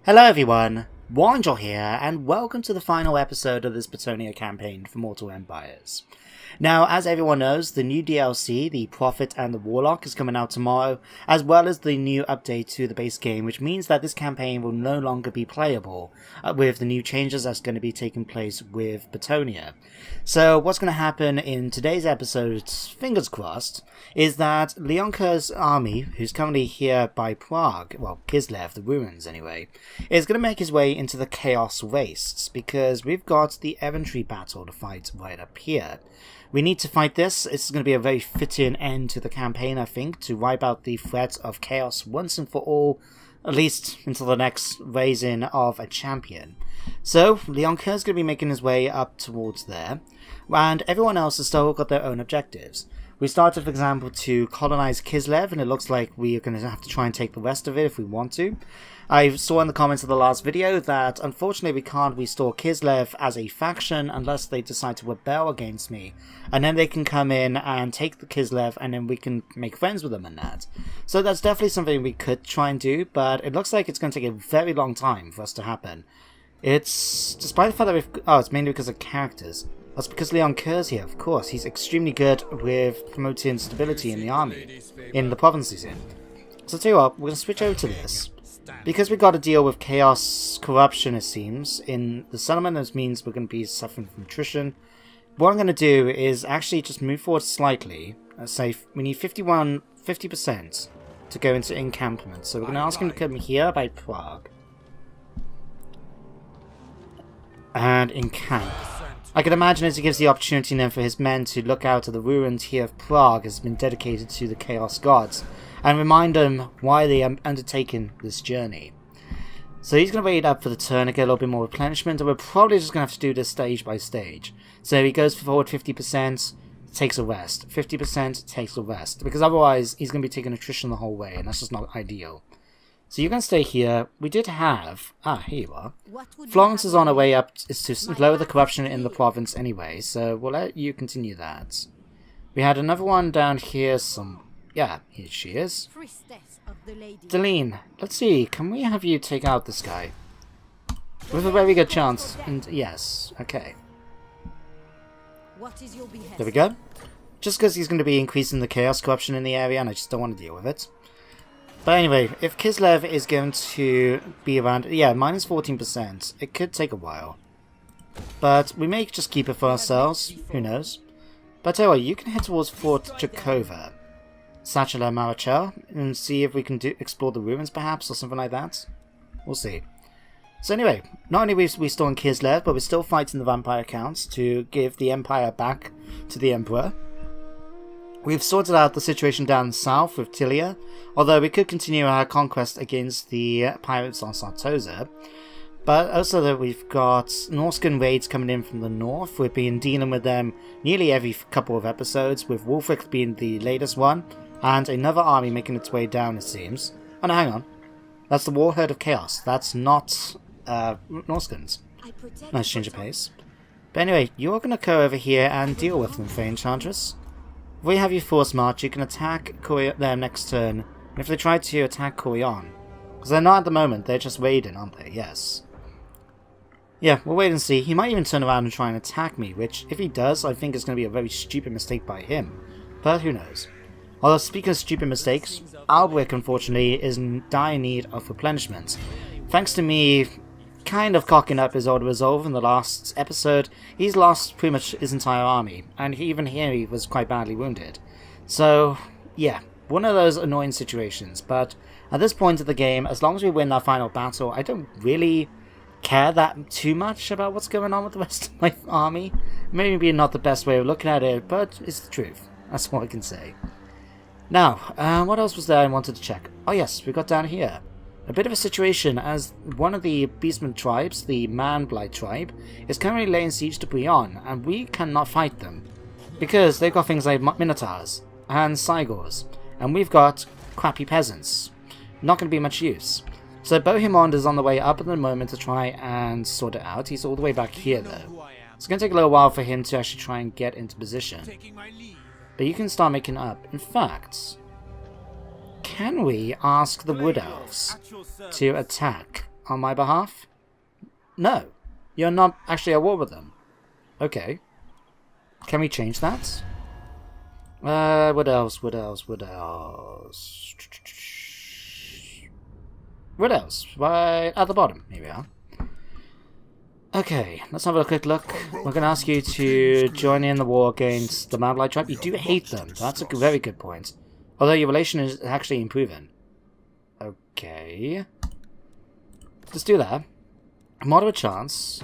Hello everyone, Warhammer here, and welcome to the final episode of this Bretonnia campaign for Mortal Empires. Now, as everyone knows, the new DLC, the Prophet and the Warlock, is coming out tomorrow, as well as the new update to the base game, which means that this campaign will no longer be playable, with the new changes that's going to be taking place with Bretonnia. So, what's going to happen in today's episode, fingers crossed, is that Leonka's army, who's currently here by Prague, well, Kislev, the ruins anyway, is going to make his way into the Chaos Wastes, because we've got the Errantry battle to fight right up here. We need to fight this. It's going to be a very fitting end to the campaign, I think, to wipe out the threat of chaos once and for all, at least until the next raising of a champion. So, Leonka is going to be making his way up towards there, and everyone else has still got their own objectives. We started, for example, to colonize Kislev, and it looks like we are going to have to try and take the rest of it if we want to. I saw in the comments of the last video that, unfortunately, we can't restore Kislev as a faction unless they decide to rebel against me. And then they can come in and take the Kislev, and then we can make friends with them and that. So that's definitely something we could try and do, but it looks like it's going to take a very long time for us to happen. It's, despite the fact that we've... Oh, it's mainly because of characters. That's because Leon Kerr's here, of course. He's extremely good with promoting stability in the army, in the province he's in. So I'll tell you what, we're going to switch over to this. Because we've got to deal with chaos corruption, it seems, in the settlement, this means we're going to be suffering from attrition. What I'm going to do is actually just move forward slightly. Say we need 50% to go into encampment. So we're going to ask him to come here by Prague. And encamp. I can imagine as he gives the opportunity then for his men to look out at the ruins here of Prague has been dedicated to the Chaos Gods, and remind them why they are undertaking this journey. So he's going to wait up for the turn and get a little bit more replenishment, and we're probably just going to have to do this stage by stage. So he goes forward 50%, takes a rest, 50% takes a rest, because otherwise he's going to be taking attrition the whole way, and that's just not ideal. So you're going to stay here. We did have... Ah, here you are. Florence is on her way up is to lower the corruption in the province anyway, so we'll let you continue that. We had another one down here, yeah, here she is. Deline, let's see, can we have you take out this guy? With a very good chance, and yes, okay. There we go. Just because he's going to be increasing the chaos corruption in the area, and I just don't want to deal with it. But anyway, if Kislev is going to be around, yeah, minus 14%, it could take a while. But we may just keep it for ourselves, who knows. But tell you what, you can head towards Fort Jakova, Sachela Marichal, and see if we can explore the ruins perhaps, or something like that. We'll see. So anyway, not only are we still in Kislev, but we're still fighting the vampire counts to give the empire back to the emperor. We've sorted out the situation down south with Tilia, although we could continue our conquest against the pirates on Sartosa. But also that we've got Norscan raids coming in from the north. We've been dealing with them nearly every couple of episodes, with Wolfric being the latest one, and another army making its way down, it seems. Oh no, hang on. That's the War Herd of Chaos. That's not Norscans. Nice change of pace. But anyway, you're going to go over here and deal with them, Fey Enchantress. If we have you force march, you can attack them next turn, and if they try to attack Corian, because they're not at the moment, they're just raiding, aren't they? Yes. Yeah, we'll wait and see. He might even turn around and try and attack me, which, if he does, I think is going to be a very stupid mistake by him. But who knows. Although, speaking of stupid mistakes, Albrecht, unfortunately, is in dire need of replenishment. Thanks to me kind of cocking up his old resolve in the last episode, he's lost pretty much his entire army, and even here he was quite badly wounded. So, yeah, one of those annoying situations, but at this point of the game, as long as we win that final battle, I don't really care that too much about what's going on with the rest of my army. Maybe not the best way of looking at it, but it's the truth. That's what I can say. Now, what else was there I wanted to check? Oh yes, we got down here. A bit of a situation as one of the Beastman tribes, the Man-Blight tribe, is currently laying siege to Brion, and we cannot fight them. Because they've got things like Minotaurs and Cygors, and we've got crappy peasants. Not going to be much use. So Bohemond is on the way up at the moment to try and sort it out. He's all the way back here though. It's going to take a little while for him to actually try and get into position. But you can start making up. In fact, can we ask the Wood Elves to attack on my behalf? No. You're not actually at war with them. Okay. Can we change that? What else? What else? What else? What else? Right at the bottom. Here we are. Okay, let's have a quick look. We're going to ask you to join in the war against the Mabelite tribe. You do hate them. That's a very good point. Although your relation is actually improving. Okay. Let's do that. Moderate chance.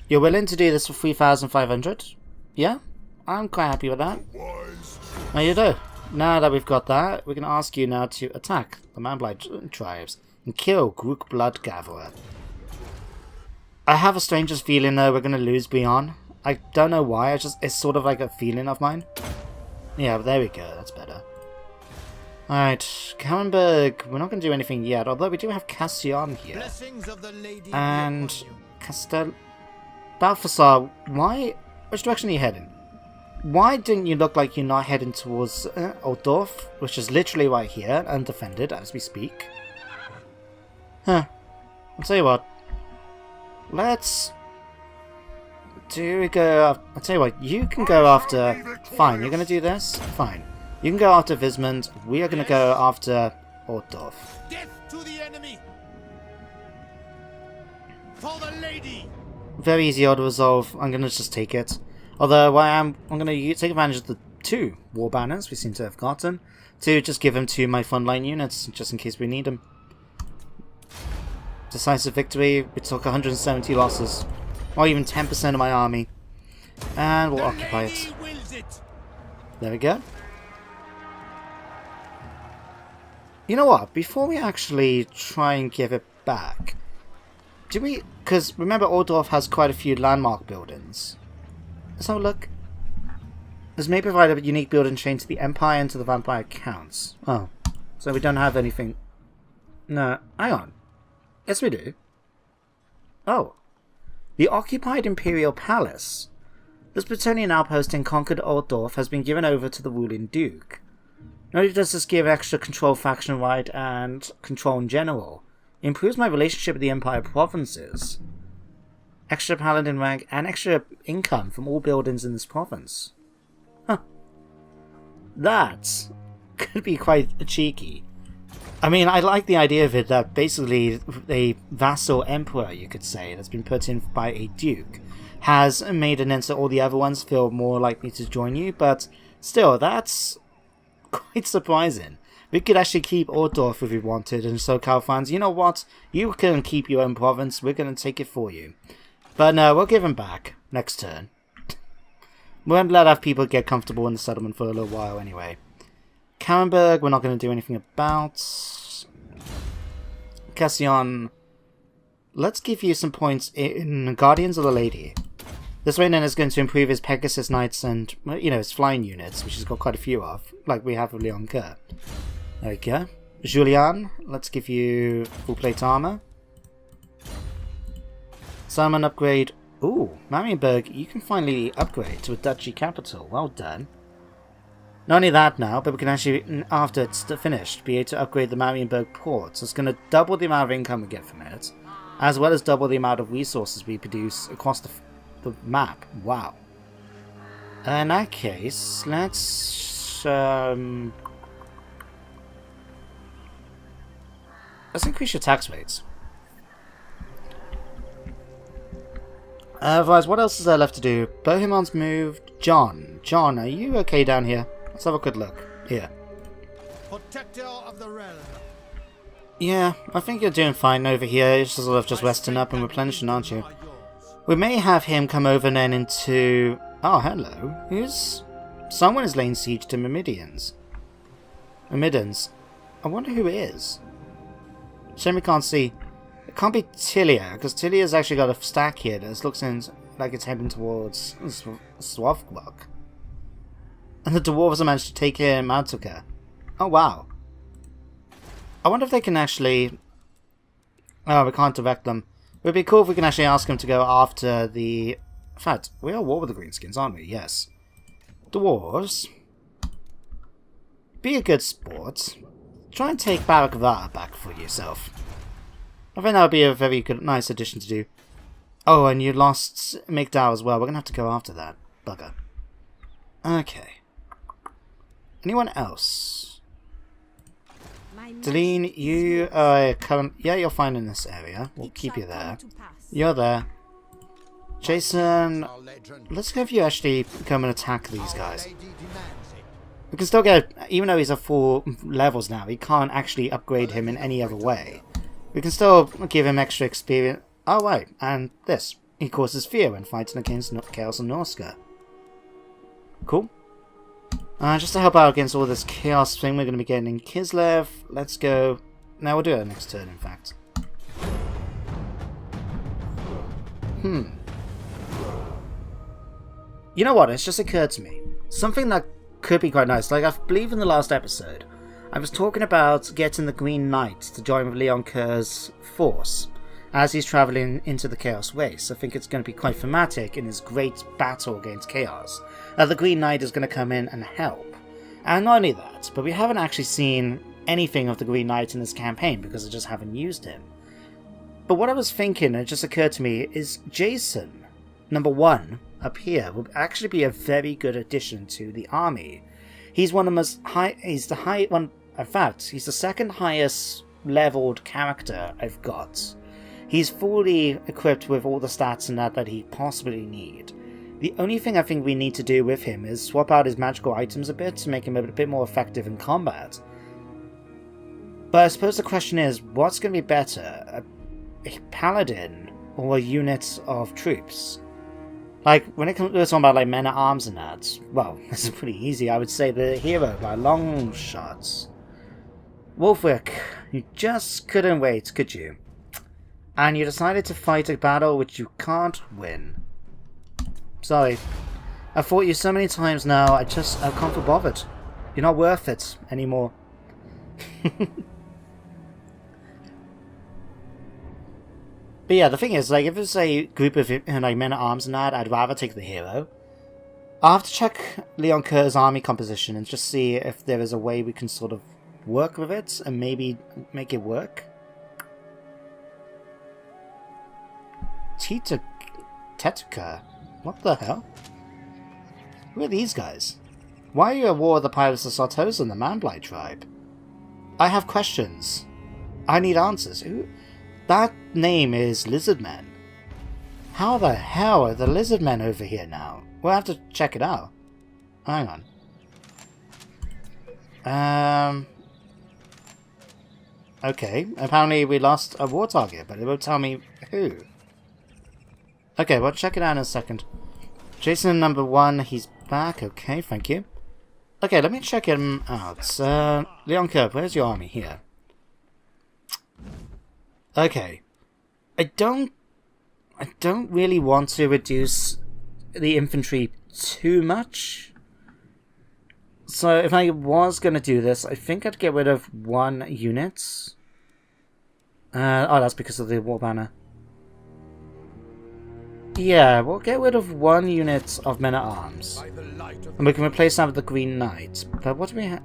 You're willing to do this for 3,500? Yeah? I'm quite happy with that. There you go. Now that we've got that, we're going to ask you now to attack the Mabelite tribes and kill Grook Blood Gatherer. I have a strangest feeling though we're going to lose Beyond. I don't know why, it's sort of like a feeling of mine. Yeah, there we go, that's better. Alright, Karenberg, we're not going to do anything yet, although we do have Cassian here. And Castel... Balthasar, which direction are you heading? Why didn't you look like you're not heading towards Altdorf, which is literally right here, undefended as we speak? Huh. I'll tell you what. Let's... I'll tell you what, you can go after... Fine, you're going to do this? Fine. You can go after Vismund, we are going to go after Altdorf. Death to the enemy! For the lady! Very easy auto resolve, I'm going to just take it. Although I'm going to take advantage of the 2 war banners we seem to have gotten to just give them to my frontline units, just in case we need them. Decisive victory, we took 170 losses, or even 10% of my army. And we'll occupy it. There we go. You know what, before we actually try and give it back, do we... Because remember Altdorf has quite a few landmark buildings. Let's have a look. This may provide a unique building chain to the Empire and to the Vampire Counts. Oh. So we don't have anything... No, hang on. Yes we do. Oh. The occupied Imperial Palace. This Bretonnian outpost in conquered Altdorf has been given over to the ruling Duke. Not only does this give extra control faction right and control in general, it improves my relationship with the Empire provinces. Extra paladin rank and extra income from all buildings in this province. Huh. That could be quite cheeky. I mean, I like the idea of it that basically a vassal emperor, you could say, that's been put in by a duke, has made an end to all the other ones feel more likely to join you, but still, that's quite surprising. We could actually keep Altdorf if we wanted, and so Cal fans, you know what? You can keep your own province, we're going to take it for you. But no, we'll give him back next turn. We won't let our people get comfortable in the settlement for a little while anyway. Karenberg, we're not going to do anything about. Cassian, let's give you some points in Guardians of the Lady. This way then is going to improve his Pegasus Knights and, you know, his flying units, which he's got quite a few of, like we have with Leon Kerr. There we go. Julian, let's give you full plate armor. Salmon upgrade. Ooh, Marienburg, you can finally upgrade to a duchy capital. Well done. Not only that now, but we can actually, after it's finished, be able to upgrade the Marienburg port. So it's going to double the amount of income we get from it, as well as double the amount of resources we produce across the map. Wow. In that case, let's increase your tax rates. Otherwise, what else is there left to do? Bohemon's moved. John, are you okay down here? Let's have a good look. Here. Protector of the realm. Yeah, I think you're doing fine over here. You're sort of just resting up and replenishing, aren't you? We may have him come over then into... Oh, hello. Someone is laying siege to Myrmidons. I wonder who it is. Shame we can't see. It can't be Tilia, because Tilia's actually got a stack here that looks like it's heading towards Swavgbok. And the dwarves have managed to take him out of her. Oh, wow. I wonder if they can actually... Oh, we can't direct them. It would be cool if we can actually ask them to go after the... In fact, we are at war with the Greenskins, aren't we? Yes. Dwarves. Be a good sport. Try and take Barak Var back for yourself. I think that would be a very good, nice addition to do. Oh, and you lost Migdal as well. We're going to have to go after that. Bugger. Okay. Anyone else? Deline, you are current... Yeah, you're fine in this area. We'll keep you there. You're there. Jason, let's go if you actually come and attack these guys. We can still get... Even though he's at 4 levels now, we can't actually upgrade him in any other way. We can still give him extra experience. Oh, right. And this. He causes fear when fighting against Chaos and Norska. Cool. Just to help out against all this chaos thing we're going to be getting in Kislev, let's go... Now we'll do it next turn, in fact. You know what? It's just occurred to me. Something that could be quite nice. Like, I believe in the last episode, I was talking about getting the Green Knight to join with Leon Kerr's force as he's travelling into the Chaos Waste. I think it's going to be quite thematic in his great battle against Chaos. The Green Knight is going to come in and help. And not only that, but we haven't actually seen anything of the Green Knight in this campaign because I just haven't used him. But what I was thinking, it just occurred to me, is Jason, number 1, up here, would actually be a very good addition to the army. He's one of the most high... He's the high one... In fact, he's the second highest leveled character I've got. He's fully equipped with all the stats and that he possibly need. The only thing I think we need to do with him is swap out his magical items a bit to make him a bit more effective in combat. But I suppose the question is, what's going to be better? A paladin or a unit of troops? Like, when it comes to talking about like men-at-arms and that, well, it's pretty easy. I would say the hero by long shots. Wolfwick, you just couldn't wait, could you? And you decided to fight a battle which you can't win. Sorry. I've fought you so many times now, I can't be bothered. You're not worth it anymore. But yeah, the thing is, like, if it's a group of like men-at-arms and that, I'd rather take the hero. I'll have to check Leon Kerr's army composition and just see if there is a way we can sort of work with it and maybe make it work. Tetuka? What the hell? Who are these guys? Why are you at war with the Pirates of Sartosa and the Manblight tribe? I have questions. I need answers. Who? That name is Lizardmen. How the hell are the Lizardmen over here now? We'll have to check it out. Hang on. Okay, apparently we lost a war target, but it won't tell me who. Okay, we'll check it out in a second. Jason number 1, he's back. Okay, thank you. Okay, let me check him out. Leon Kerr, where's your army? Here. Okay. I don't really want to reduce the infantry too much. So if I was going to do this, I think I'd get rid of 1 unit. Oh, that's because of the war banner. Yeah, we'll get rid of 1 unit of men-at-arms. And we can replace that with the Green Knight. But what do we have?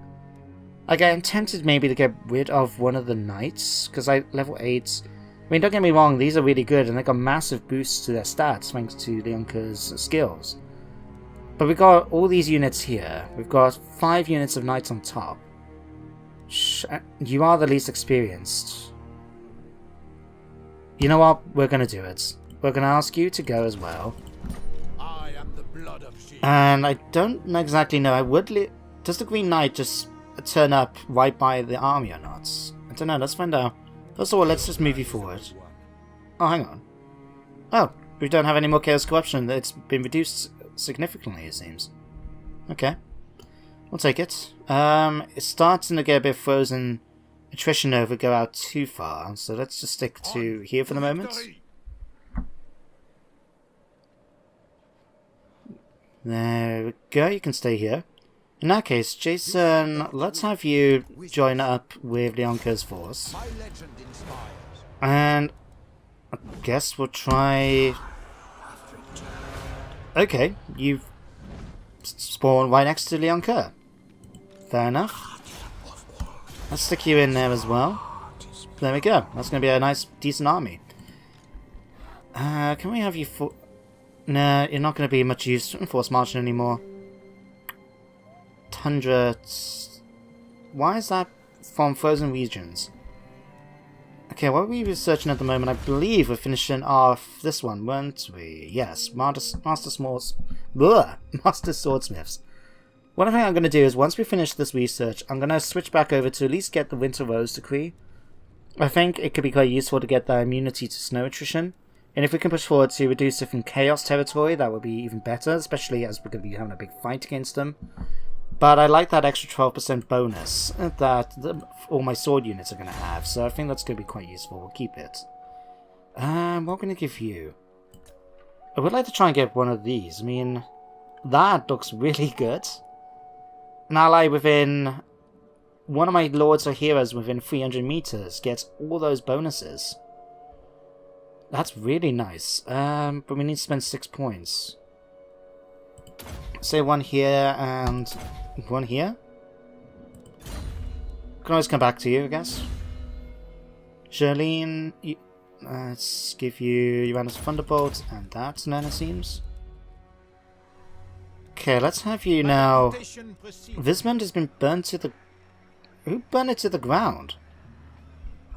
Like, I'm tempted maybe to get rid of one of the Knights, because level 8... I mean, don't get me wrong, these are really good, and they got massive boosts to their stats thanks to Leon Kerr's skills. But we've got all these units here. We've got 5 units of Knights on top. You are the least experienced. You know what? We're going to do it. We're going to ask you to go as well. I am the blood of sheep. And I don't exactly know. Does the Green Knight just turn up right by the army or not? I don't know. Let's find out. First of all, let's just move you forward. Oh, hang on. Oh, we don't have any more Chaos Corruption. It's been reduced significantly, it seems. Okay. We'll take it. It's starting to get a bit frozen attrition over go out too far, so let's just stick to here for the moment. There we go, you can stay here. In that case, Jason, let's have you join up with Leon Kerr's force. And I guess we'll try... Okay, you've spawned right next to Leon Kerr. Fair enough. Let's stick you in there as well. There we go. That's going to be a nice, decent army. Can we have you for... Nah, you're not going to be much use in force marching anymore. Tundra... Why is that from frozen regions? Okay, what are we researching at the moment? I believe we're finishing off this one, weren't we? Yes, Master Swordsmiths. What I think I'm going to do is, once we finish this research, I'm going to switch back over to at least get the Winter Rose Decree. I think it could be quite useful to get the immunity to snow attrition. And if we can push forward to reduce it from Chaos territory, that would be even better, especially as we're going to be having a big fight against them. But I like that extra 12% bonus that all my sword units are going to have, so I think that's going to be quite useful. We'll keep it. What am I going to give you? I would like to try and get one of these. I mean, that looks really good. An ally within... One of my lords or heroes within 300 meters gets all those bonuses. That's really nice. But we need to spend 6 points. Say one here and one here. Can always come back to you, I guess. Charlene, let's give you Uranus Thunderbolt and that, then it seems. Okay, let's have you now. Vismond has been burnt to the... Who burned it to the ground?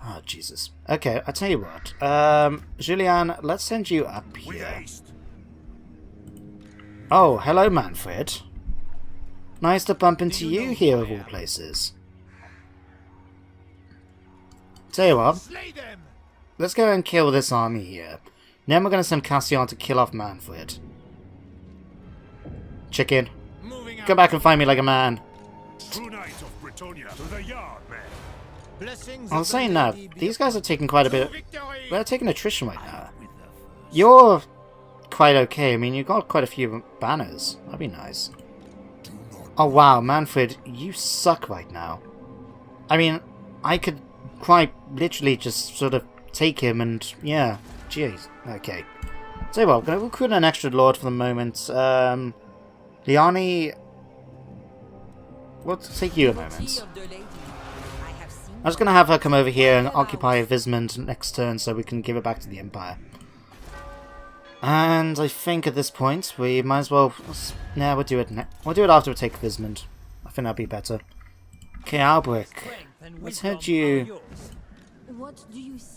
Oh, Jesus. Okay, I'll tell you what. Julian, let's send you up here. Oh, hello, Manfred. Nice to bump into you here, of all places. Tell you what. Let's go and kill this army here. Then we're going to send Cassian to kill off Manfred. Chicken. Go back and find me like a man. True knight of Bretonnia to the yard, man. I was saying that, these guys are taking quite a bit... They're taking attrition right now. You're quite okay. I mean, you've got quite a few banners. That'd be nice. Oh wow, Manfred, you suck right now. I mean, I could quite literally just sort of take him and... Yeah, jeez. Okay. So well, I'm going to recruit an extra lord for the moment. Liani... We'll take you a moment. I'm just going to have her come over here and occupy Vismond next turn so we can give it back to the Empire. And I think at this point we might as well... Nah, we'll do it after we take Vismond. I think that'll be better. Okay, Albrecht. Let's head you...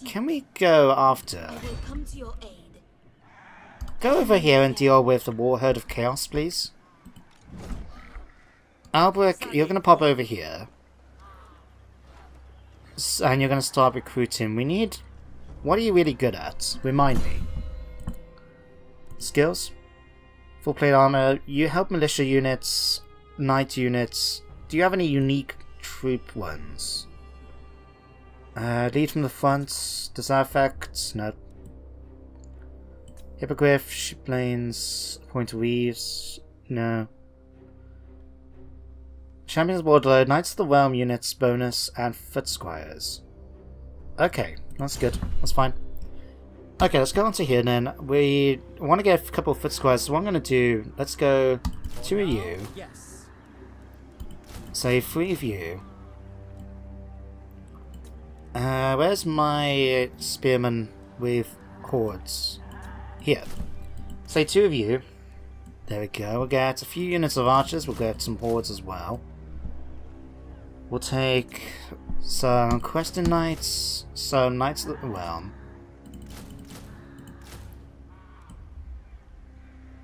Can we go after... Go over here and deal with the War Herd of Chaos, please. Albrecht, you're going to pop over here. And you're going to start recruiting. We need... What are you really good at? Remind me. Skills? Full plate armor. You help militia units. Knight units. Do you have any unique troop ones? Lead from the front. Does that affect? No. Hippogriff. Ship lanes. Point of Reeves. No. Champions Wardlow, Knights of the Realm units bonus, and Foot Squires. Okay, that's good. That's fine. Okay, let's go on to here then. We want to get a couple of Foot Squires, so what I'm going to do, let's go 2 of you. Say 3 of you. Where's my spearman with hordes? Here. Say 2 of you. There we go. We'll get a few units of archers. We'll get some hordes as well. We'll take some Questing Knights, some Knights of the Realm.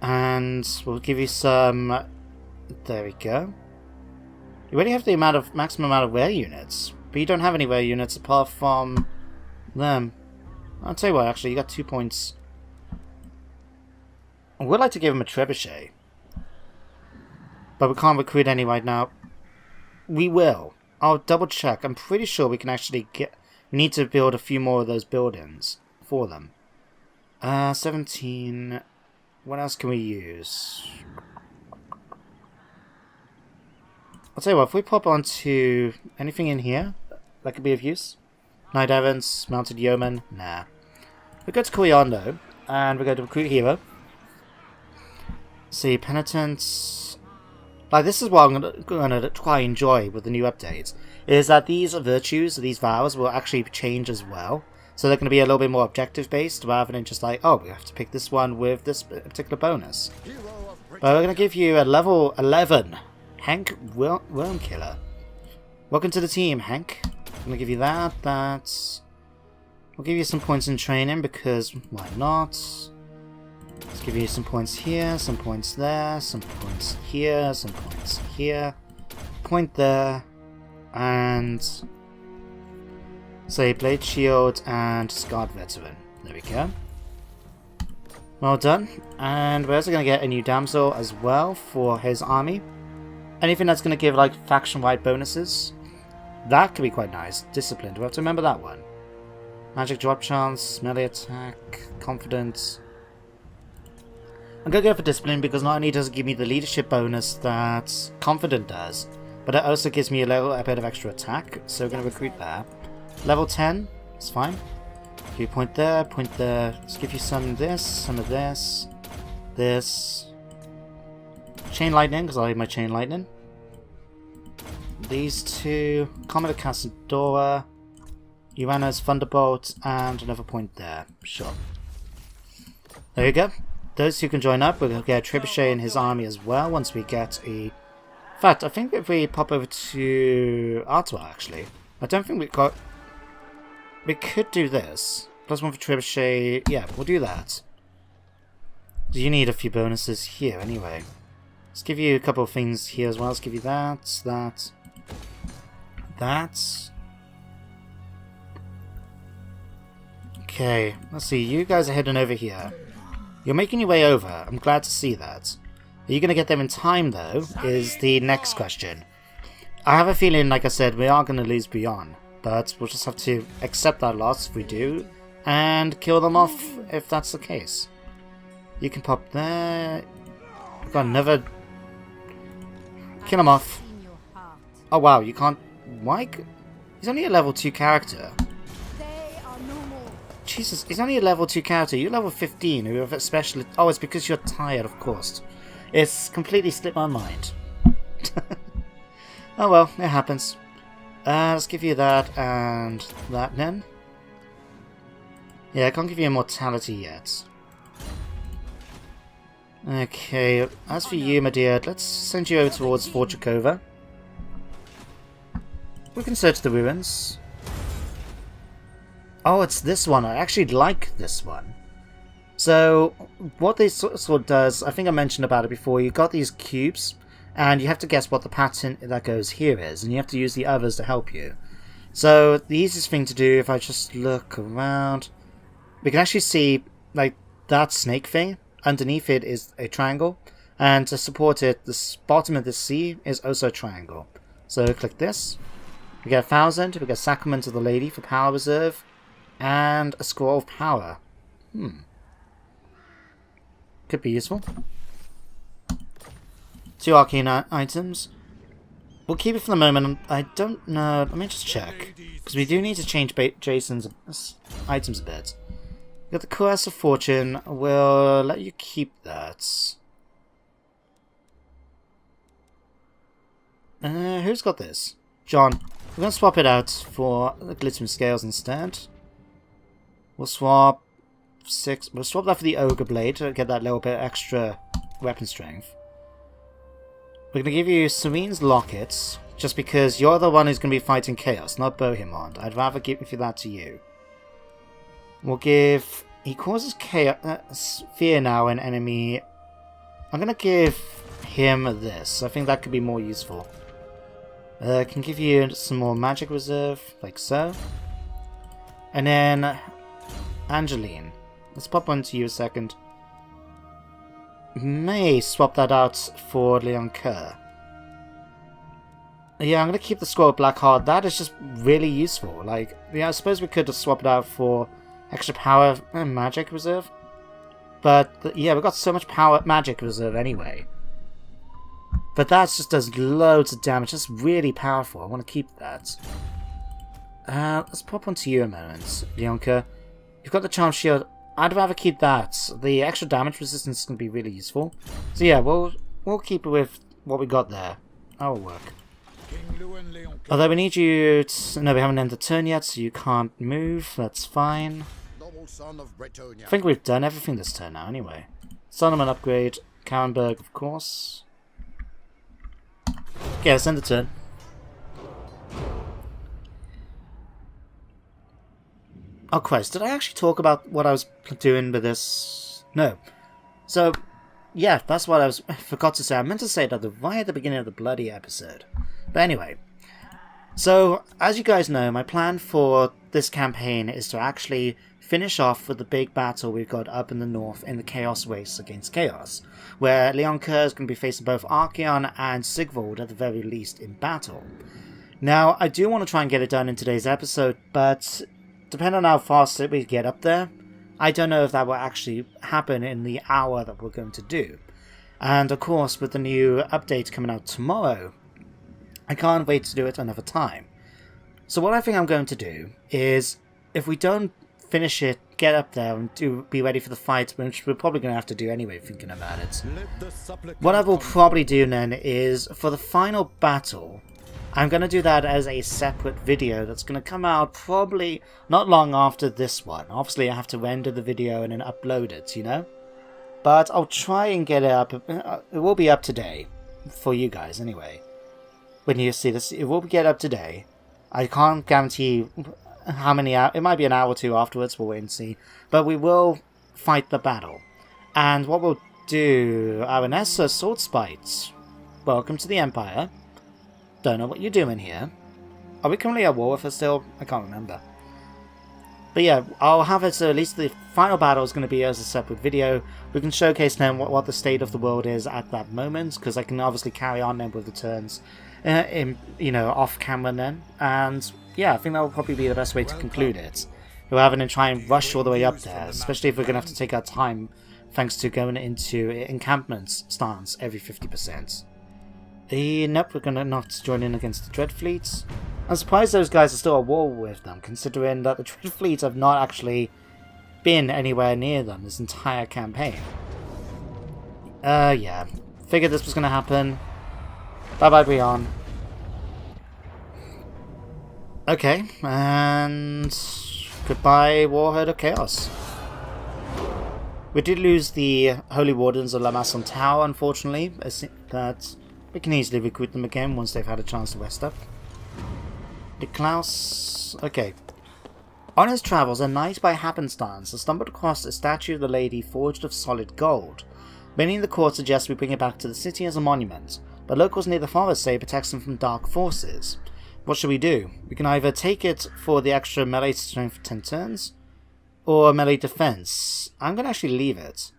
And we'll give you some... There we go. You already have the maximum amount of rare units, but you don't have any rare units apart from them. I'll tell you what, actually, you got 2 points. I would like to give him a trebuchet, but we can't recruit any right now. We will. I'll double check. I'm pretty sure we can actually get... We need to build a few more of those buildings for them. 17... What else can we use? I'll tell you what, if we pop onto anything in here that could be of use. Knight Errants, Mounted Yeoman, nah. We go to Coriando, and we go to Recruit Hero. See, Penitents. Like, this is what I'm gonna try and enjoy with the new updates, is that these virtues, these vows, will actually change as well. So they're going to be a little bit more objective based, rather than just like, oh, we have to pick this one with this particular bonus. But we're going to give you a level 11 Hank Worm Killer. Welcome to the team, Hank. I'm going to give you that. We'll give you some points in training, because why not? Let's give you some points here, some points there, some points here, some points here, point there, and say Blade Shield and Scarred Veteran. There we go. Well done. And we're also going to get a new Damsel as well for his army. Anything that's going to give like faction-wide bonuses, that could be quite nice. Disciplined, we'll have to remember that one. Magic drop chance, melee attack, confidence. I'm going to go for Discipline because not only does it give me the leadership bonus that Confident does, but it also gives me a bit of extra attack, so we're going to recruit that. Level 10, it's fine. Give you point there, let's give you some of this, this. Chain Lightning, because I like my Chain Lightning. These two, Commodore Casadora, Urano's Thunderbolt, and another point there. Sure. There you go. Those who can join up, we're going to get Trebuchet and his army as well once we get a... In fact, I think if we pop over to Artois, actually, I don't think we've got... We could do this. +1 for Trebuchet. Yeah, we'll do that. You need a few bonuses here anyway. Let's give you a couple of things here as well. Let's give you that. Okay, let's see. You guys are heading over here. You're making your way over. I'm glad to see that. Are you going to get there in time, though, is the next question. I have a feeling, like I said, we are going to lose beyond. But we'll just have to accept that loss if we do, and kill them off if that's the case. You can pop there. We've got another... Kill him off. Oh wow, you can't... Why? He's only a level 2 character. Jesus, he's only a level 2 character. You're level 15. You have a special... Oh, it's because you're tired, of course. It's completely slipped my mind. Oh well, it happens. Let's give you that and that then. Yeah, I can't give you immortality yet. Okay, as for you, my dear, let's send you over towards Fort Jakova. We can search the ruins. Oh, it's this one. I actually like this one. So, what this sort of does, I think I mentioned about it before, you've got these cubes, and you have to guess what the pattern that goes here is, and you have to use the others to help you. So, the easiest thing to do, if I just look around, we can actually see, like, that snake thing. Underneath it is a triangle, and to support it, the bottom of the C is also a triangle. So, click this. We get 1,000, we get Sacrament of the Lady for Power Reserve, and a Scroll of Power. Could be useful. 2 arcane items. We'll keep it for the moment. I don't know. Let me just check. Because we do need to change Jason's items a bit. We got the Caress of Fortune. We'll let you keep that. Who's got this? John. We're going to swap it out for the Glittering Scales instead. We'll swap 6. We'll swap that for the Ogre Blade to get that little bit extra weapon strength. We're going to give you Serene's Lockets, just because you're the one who's going to be fighting Chaos, not Bohemond. I'd rather give that to you. We'll give... He causes chaos, fear now an enemy. I'm going to give him this. I think that could be more useful. I can give you some more magic reserve, like so. And then... Angeline. Let's pop onto you a second. May swap that out for Leon Kerr. Yeah, I'm going to keep the Scroll of Blackheart. That is just really useful. Like, yeah, I suppose we could have swapped it out for extra power and magic reserve. But, yeah, we've got so much power magic reserve anyway. But that just does loads of damage. That's really powerful. I want to keep that. Let's pop onto you a moment, Leonka. You've got the Charm Shield. I'd rather keep that. The extra damage resistance is going to be really useful. So yeah, we'll keep it with what we got there. That'll work. Although we need you to... No, we haven't ended the turn yet, so you can't move. That's fine. I think we've done everything this turn now, anyway. Solomon upgrade. Karenberg, of course. Okay, let's end the turn. Oh Christ, did I actually talk about what I was doing with this? No. So, yeah, that's what I forgot to say. I meant to say that right at the beginning of the bloody episode. But anyway. So, as you guys know, my plan for this campaign is to actually finish off with the big battle we've got up in the north in the Chaos Race against Chaos, where Leon Kerr is going to be facing both Archeon and Sigvald at the very least in battle. Now, I do want to try and get it done in today's episode, but depending on how fast we get up there, I don't know if that will actually happen in the hour that we're going to do. And of course, with the new update coming out tomorrow, I can't wait to do it another time. So what I think I'm going to do is, if we don't finish it, get up there and be ready for the fight, which we're probably going to have to do anyway, thinking about it. What I will probably do then is, for the final battle, I'm going to do that as a separate video that's going to come out probably not long after this one. Obviously, I have to render the video and then upload it, you know? But I'll try and get it up. It will be up today, for you guys anyway. When you see this, it will get up today. I can't guarantee how many hours. It might be an hour or two afterwards, we'll wait and see. But we will fight the battle. And what we'll do... Aranessa Swordspite. Welcome to the Empire. Don't know what you're doing here. Are we currently at war with her still? I can't remember. But yeah, I'll have it so at least the final battle is going to be as a separate video. We can showcase then what the state of the world is at that moment, because I can obviously carry on then with the turns, off camera then. And yeah, I think that will probably be the best way to conclude it, rather than try and rush all the way up there, especially if we're going to have to take our time thanks to going into encampment stance every 50%. Nope, we're going to not join in against the Dread Fleets. I'm surprised those guys are still at war with them, considering that the Dread Fleets have not actually been anywhere near them this entire campaign. Yeah. Figured this was going to happen. Bye-bye, Brian. Okay, and goodbye, Warherd of Chaos. We did lose the Holy Wardens of La Masson Tower, unfortunately, but we can easily recruit them again once they've had a chance to rest up. De Klaus... Okay. On his travels, a knight by happenstance has stumbled across a statue of the lady forged of solid gold. Many in the court suggest we bring it back to the city as a monument, but locals near the forest say it protects them from dark forces. What should we do? We can either take it for the extra melee strength for 10 turns, or melee defense. I'm going to actually leave it.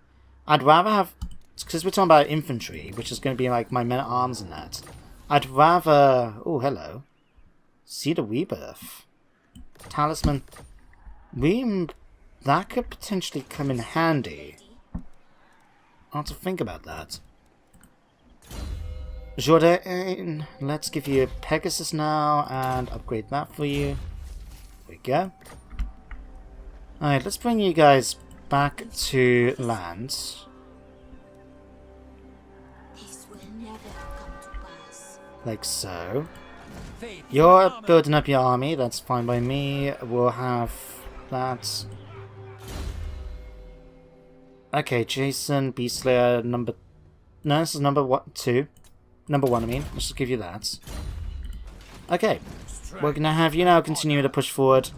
I'd rather have... Because we're talking about infantry, which is going to be like my men-at-arms and that. I'd rather... Oh, hello. Seed of Rebirth. Talisman. That could potentially come in handy. I'll have to think about that. Jourdain, let's give you a Pegasus now and upgrade that for you. There we go. Alright, let's bring you guys back to land. Like so. You're building up your army, that's fine by me. We'll have that. Okay, Jason, Beastslayer, number... No, this is number 2. Number 1, I mean. Let's just give you that. Okay. We're going to have you now continue to push forward.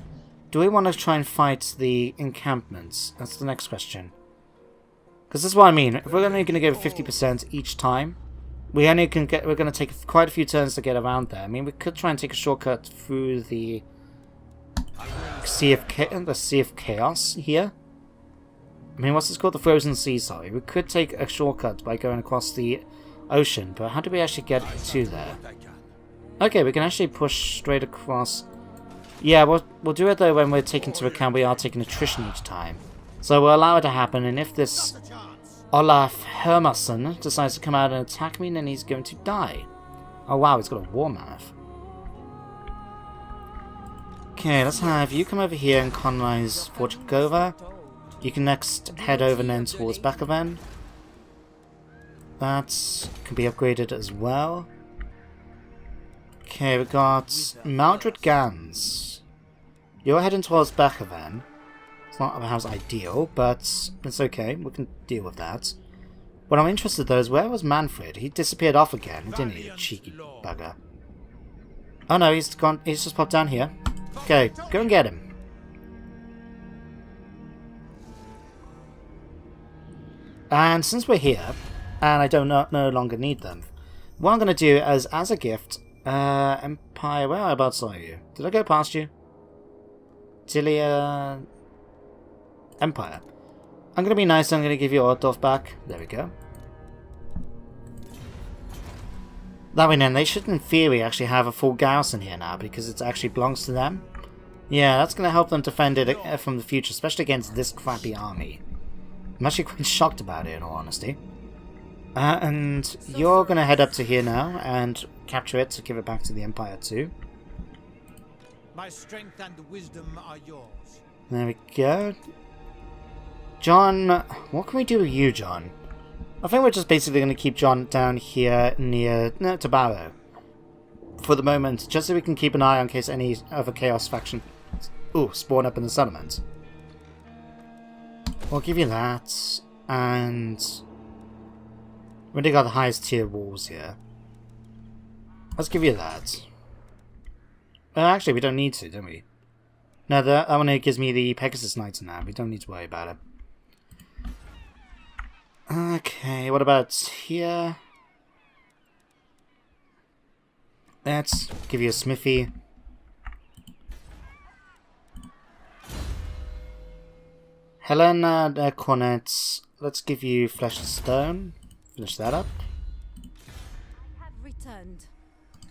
Do we want to try and fight the encampments? That's the next question. Because this is what I mean. If we're only going to go 50% each time, we're going to take quite a few turns to get around there. I mean, we could try and take a shortcut through the Sea of Chaos here. I mean, what's this called? The Frozen Sea, sorry. We could take a shortcut by going across the ocean, but how do we actually get to there? Okay, we can actually push straight across. Yeah, we'll do it though when we're taking into account we are taking attrition each time. So we'll allow it to happen, and if this Olaf Hermason decides to come out and attack me, then he's going to die. Oh wow, he's got a war math. Okay, let's have you come over here and colonize Vortigova. You can next head over then towards Bakavan. That can be upgraded as well. Okay, we got Maldred Gans. You're heading towards Bechaven. It's not perhaps ideal, but it's okay. We can deal with that. What I'm interested though is where was Manfred? He disappeared off again, didn't he? Cheeky bugger. Oh no, he's gone. He's just popped down here. Okay, go and get him. And since we're here, and I don't no longer need them, what I'm going to do is, as a gift, Empire, whereabouts are you? Did I go past you? Tilia... Empire. I'm going to be nice, I'm going to give you Ortdorf back. There we go. That way then, they should in theory actually have a full garrison here now, because it actually belongs to them. Yeah, that's going to help them defend it from the future, especially against this crappy army. I'm actually quite shocked about it, in all honesty. And you're going to head up to here now and capture it to give it back to the Empire too. My strength and wisdom are yours. There we go. John, what can we do with you, John? I think we're just basically going to keep John down here near Tabaro for the moment, just so we can keep an eye on case any other Chaos faction spawn up in the settlement. We'll give you that, and we already got the highest tier walls here. Let's give you that. Actually, we don't need to, don't we? No, that one gives me the Pegasus Knights now. We don't need to worry about it. Okay, what about here? Let's give you a smithy. Helena Cornets, let's give you Flesh to Stone. Finish that up. I have returned.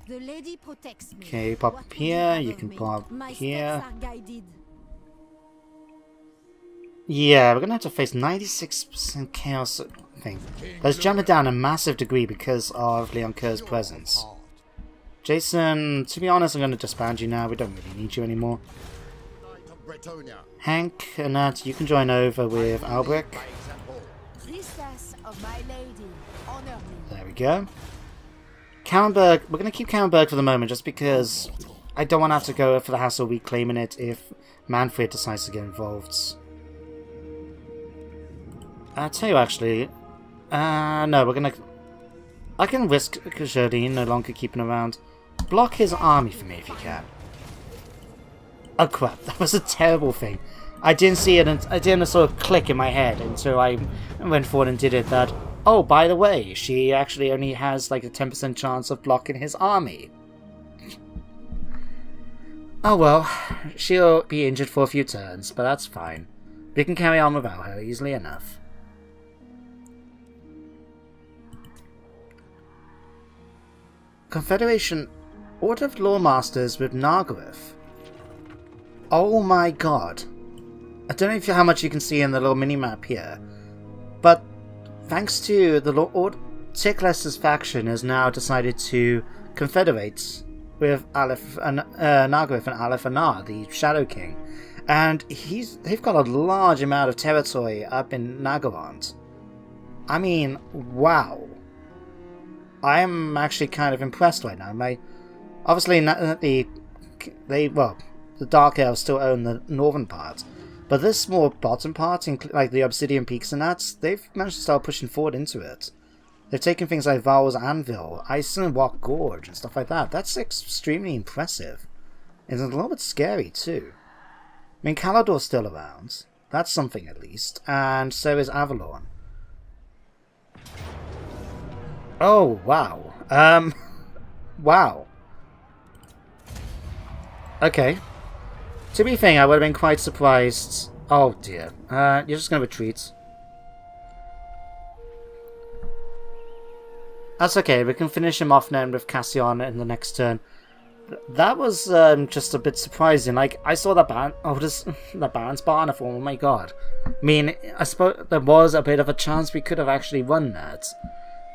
The lady protects me. Okay, pop up here, you can pop here. My steps are guided. Yeah, we're gonna have to face 96% chaos thing. Let's jump it down a massive degree because of Leon Kerr's presence. Jason, to be honest, I'm gonna disband you now. We don't really need you anymore. Bretonnia. Hank, Annette, you can join over with Albrecht. Priestess of my lady, honor me. There we go. Kallenberg, we're going to keep Kallenberg for the moment just because I don't want to have to go for the hassle of reclaiming it if Manfred decides to get involved. I'll tell you actually, no, we're going to... I can risk Jardine no longer keeping around. Block his army for me if you can. Oh crap, that was a terrible thing. I didn't see it, and I didn't sort of click in my head until I went forward and did it that, oh, by the way, she actually only has like a 10% chance of blocking his army. Oh well, she'll be injured for a few turns, but that's fine. We can carry on without her easily enough. Confederation Order of Lawmasters with Nargothrond. Oh my god. I don't know how much you can see in the little mini-map here, but thanks to the Lord Tickless's faction has now decided to confederate with Aleph and Nargothrond and Aleph Anar, the Shadow King, and they've got a large amount of territory up in Nagaland. I mean, wow. I am actually kind of impressed right now. Obviously the Dark Elves still own the northern part, but this small bottom part, like the Obsidian Peaks and that, they've managed to start pushing forward into it. They've taken things like Val's Anvil, Iceland Rock Gorge, and stuff like that. That's extremely impressive. It's a little bit scary too. I mean, Calador's still around. That's something at least. And so is Avalon. Oh, wow. Wow. Okay. To be fair, I would have been quite surprised. Oh dear. You're just going to retreat. That's okay, we can finish him off now with Cassian in the next turn. That was just a bit surprising. Like, I saw that that Baron's barn, I thought, oh my god. I mean, I suppose there was a bit of a chance we could have actually won that.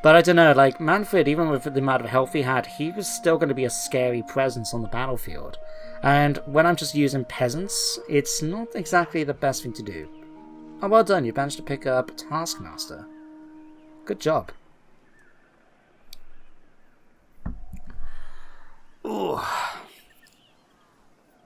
But I don't know, like, Manfred, even with the amount of health he had, he was still going to be a scary presence on the battlefield. And when I'm just using peasants, it's not exactly the best thing to do. Oh, well done, you managed to pick up Taskmaster. Good job.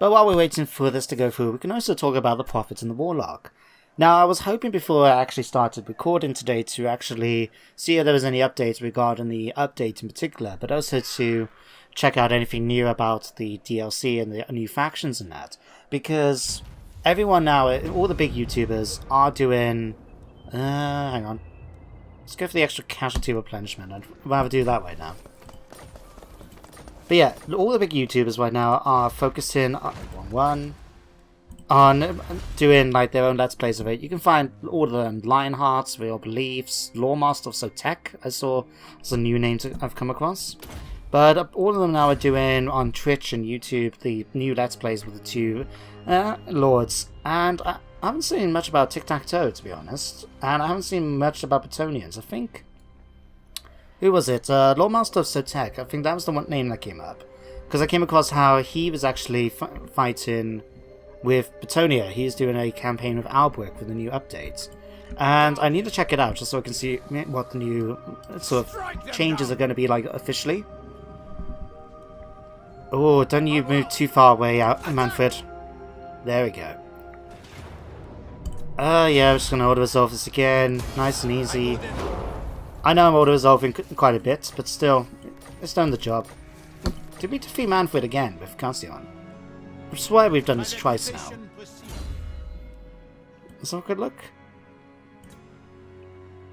But while we're waiting for this to go through, we can also talk about the Prophet and the Warlock. Now, I was hoping before I actually started recording today to actually see if there was any updates regarding the update in particular, but also to check out anything new about the DLC and the new factions and that. Because everyone now, all the big YouTubers are doing... hang on. Let's go for the extra casualty replenishment. I'd rather do that right now. But yeah, all the big YouTubers right now are focusing on doing like their own Let's Plays of it. You can find all of them: Lionhearts, Real Beliefs, Lawmaster of Sotek. I saw it's a new name I've come across. But all of them now are doing on Twitch and YouTube the new Let's Plays with the two Lords. And I haven't seen much about Tic-Tac-Toe, to be honest. And I haven't seen much about Bretonnians. I think... Who was it? Lawmaster of Sotek. I think that was the one name that came up. Because I came across how he was actually fighting with Bretonnia. He's doing a campaign with Albrecht with the new updates. And I need to check it out just so I can see what the new sort of changes are going to be like officially. Oh, don't you move too far away out, Manfred. There we go. Yeah, I'm just going to auto-resolve this again. Nice and easy. I know I'm auto-resolving quite a bit, but still, it's done the job. Did we defeat Manfred again with Cassian? I swear we've done this twice now. Let's have a good look.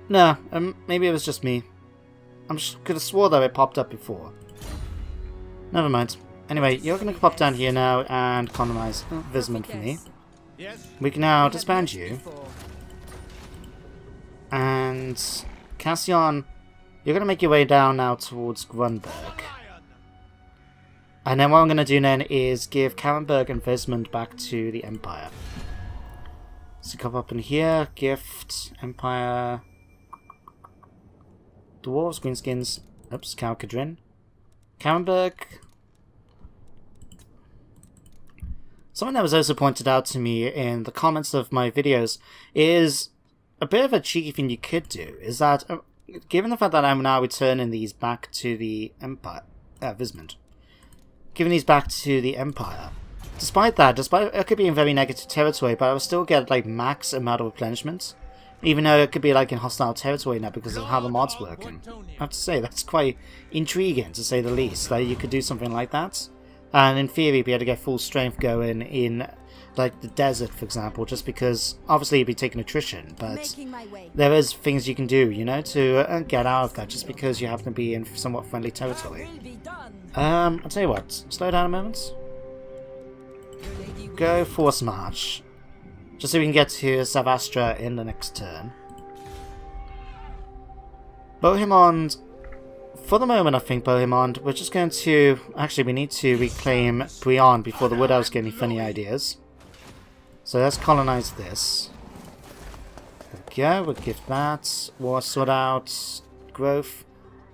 No, maybe it was just me. I could have swore that it popped up before. Never mind. Anyway, you're going to pop down here now and colonize Vismond for me. We can now disband you. And Cassian, you're going to make your way down now towards Grunberg. And then what I'm going to do then is give Karenberg and Vismond back to the Empire. So come up in here, gift, Empire, Dwarves, Greenskins, oops, Kalkadrin, Karenberg. Something that was also pointed out to me in the comments of my videos is a bit of a cheeky thing you could do, is that, given the fact that I'm now returning these back to the Empire, Vismond, giving these back to the Empire, despite it could be in very negative territory, but I will still get like max amount of replenishment, even though it could be like in hostile territory now because of how the mod's working. I have to say, that's quite intriguing to say the least, that you could do something like that. And in theory, be able to get full strength going in, like, the desert, for example, just because, obviously, you'd be taking attrition, but there is things you can do, you know, to get out of that, just because you happen to be in somewhat friendly territory. I'll tell you what, slow down a moment. Go Force March, just so we can get to Savastra in the next turn. Bohemond... For the moment, I think, Bohemond, we're just going to... Actually, we need to reclaim Brion before the Wood Elves get any funny ideas. So let's colonize this. Okay, we'll give that. War Sort Out. Growth.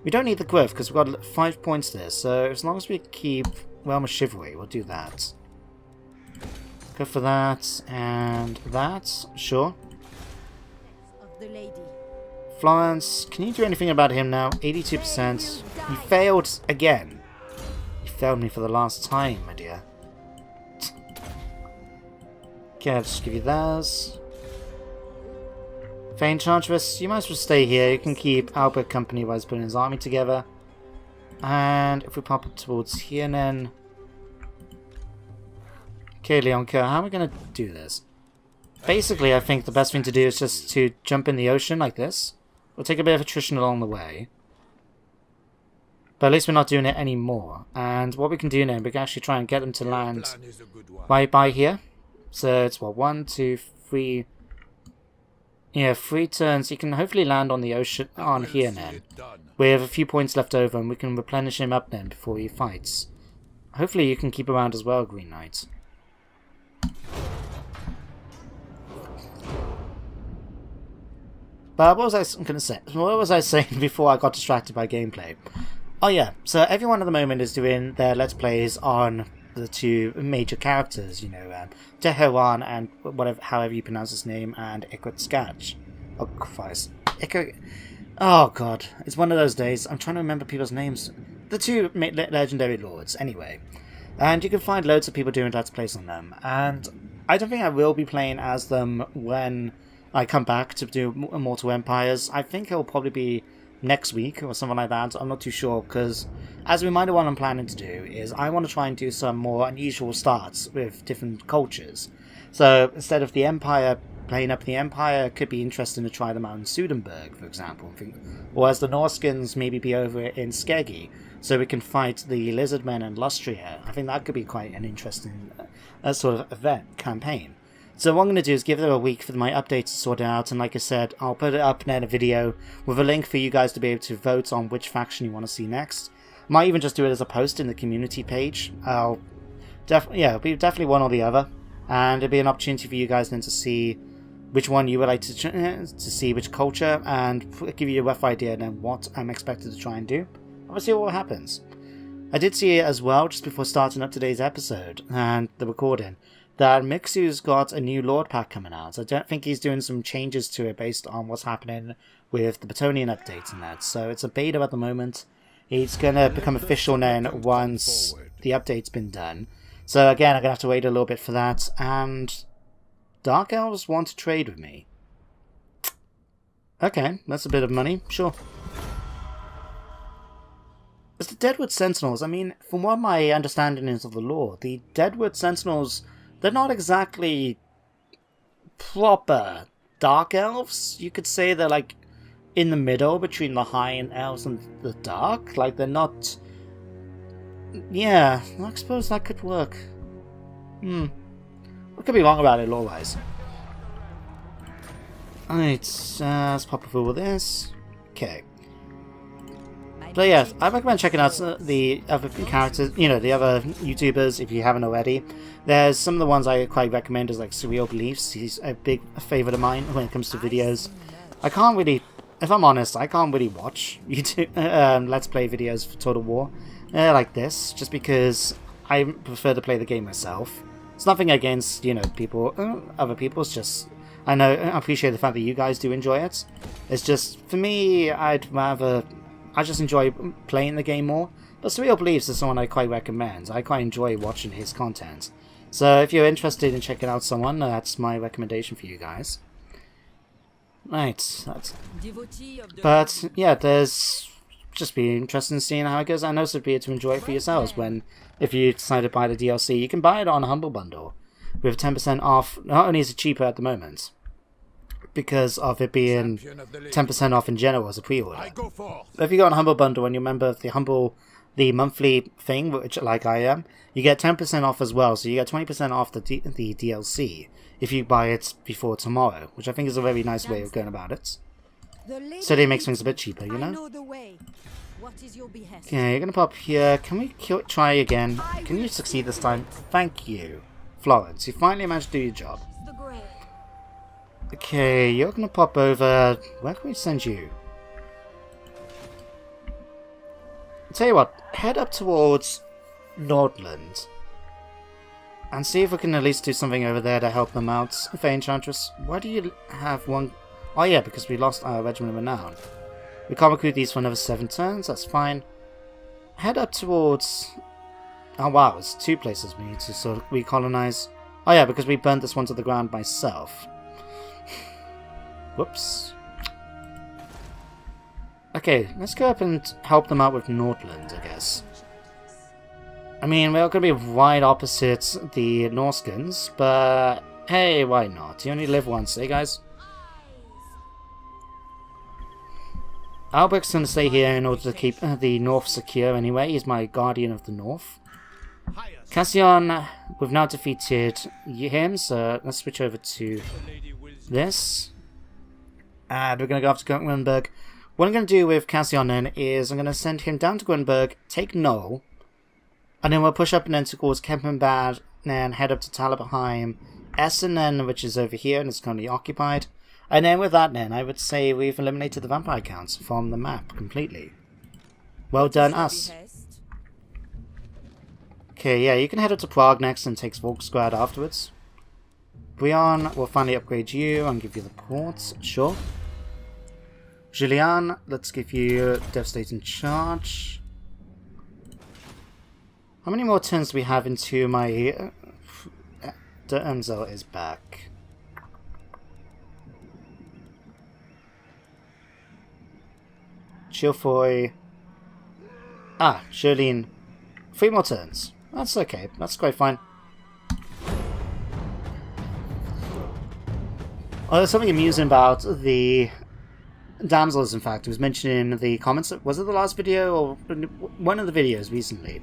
We don't need the growth because we've got 5 points there. So as long as we keep Realm of Chivalry, we'll do that. Go for that and that. Sure. Of the lady. Florence, can you do anything about him now? 82%. You failed again. You failed me for the last time, my dear. Okay, I'll just give you those. Fane Enchantress, you might as well stay here. You can keep Albert company while he's putting his army together. And if we pop up towards here then... Okay, Leonka, how are we going to do this? Basically, I think the best thing to do is just to jump in the ocean like this. We'll take a bit of attrition along the way. But at least we're not doing it anymore. And what we can do now, we can actually try and get them to land right by here. So it's what, 1, 2, 3... Yeah, 3 turns. You can hopefully land on the ocean on here then. We have a few points left over and we can replenish him up then before he fights. Hopefully you can keep around as well, Green Knight. But what was I going to say? What was I saying before I got distracted by gameplay? Oh yeah, so everyone at the moment is doing their Let's Plays on the 2 major characters, you know, Teheran and whatever, however you pronounce his name, and Ikot Skach. Oh Christ. Oh god, it's one of those days. I'm trying to remember people's names. The 2 legendary lords, anyway. And you can find loads of people doing Let's Plays on them. And I don't think I will be playing as them when I come back to do Mortal Empires. I think it'll probably be next week or something like that. I'm not too sure, because as a reminder, what I'm planning to do is I want to try and do some more unusual starts with different cultures. So instead of the Empire, playing up the Empire, it could be interesting to try them out in Sudenburg, for example. Or as the Norskins, maybe be over in Skeggy, so we can fight the Lizardmen and Lustria. I think that could be quite an interesting sort of event, campaign. So what I'm going to do is give it a week for my updates to sort it out, and like I said, I'll put it up in a video with a link for you guys to be able to vote on which faction you want to see next. Might even just do it as a post in the community page. It'll be definitely one or the other, and it'll be an opportunity for you guys then to see which one you would like to see, which culture, and give you a rough idea then what I'm expected to try and do. I'll see what happens. I did see it as well just before starting up today's episode and the recording, that Mixu's got a new Lord pack coming out. I don't think he's doing some changes to it based on what's happening with the Bretonnian updates and that. So it's a beta at the moment. It's going to become official then once the update's been done. So again, I'm going to have to wait a little bit for that. And Dark Elves want to trade with me. Okay, that's a bit of money, sure. It's the Deadwood Sentinels. I mean, from what my understanding is of the lore, the Deadwood Sentinels, they're not exactly proper Dark Elves. You could say they're like in the middle between the High Elves and the Dark. Like, they're not... Yeah, I suppose that could work. I could be wrong about it lore-wise. Alright, let's pop a fool with this. Okay. But yeah, I recommend checking out the other characters, the other YouTubers if you haven't already. There's some of the ones I quite recommend, is like Surreal Beliefs. He's a big favourite of mine when it comes to videos. I can't really, if I'm honest, I can't really watch YouTube Let's Play videos for Total War like this, just because I prefer to play the game myself. It's nothing against, people, other people. It's just, I appreciate the fact that you guys do enjoy it. It's just, for me, I just enjoy playing the game more. But Surreal Beliefs is someone I quite recommend. I quite enjoy watching his content. So if you're interested in checking out someone, that's my recommendation for you guys. Right. But yeah, there's just be interesting seeing how it goes. I know it'd be to enjoy it for yourselves if you decide to buy the DLC. You can buy it on a Humble Bundle with 10% off. Not only is it cheaper at the moment, because of it being 10% off in general as a pre-order. But if you go on Humble Bundle and you're a member of the monthly thing, which like I am, you get 10% off as well. So you get 20% off the DLC if you buy it before tomorrow, which I think is a very nice way of going about it. So it makes things a bit cheaper, Okay, you're gonna pop here. Can we try again? Can you succeed this time? Thank you, Florence. You finally managed to do your job. Okay, you're gonna pop over. Where can we send you? I'll tell you what, head up towards Nordland and see if we can at least do something over there to help them out. Fae Enchantress, why do you have one? Oh yeah, because we lost our Regiment of Renown. We can't recruit these for another 7 turns, that's fine. Head up towards... Oh wow, it's 2 places we need to sort of recolonize. Oh yeah, because we burnt this one to the ground myself. Whoops. Okay, let's go up and help them out with Nordland, I guess. I mean, we're going to be right opposite the Norskins, but hey, why not? You only live once, eh guys? Alberic's going to stay here in order to keep the North secure anyway. He's my Guardian of the North. Cassian, we've now defeated him, so let's switch over to this. And we're going to go after Gutenberg. What I'm going to do with Cassian then is I'm going to send him down to Gutenberg, take Knoll, and then we'll push up and then towards Kempenbad, and then head up to Talabheim, Essen then, which is over here and it's currently occupied. And then with that then, I would say we've eliminated the vampire counts from the map completely. Well done us. Okay, yeah, you can head up to Prague next and take Volksgrad afterwards. Brian, we'll finally upgrade you and give you the ports, sure. Julian, let's give you Devastating Charge. How many more turns do we have into my... Damsel is back. Chilfoy. Ah, Shirlene. 3 more turns. That's okay. That's quite fine. Oh, there's something amusing about the damsels, in fact. It was mentioned in the comments. Was it the last video or one of the videos recently?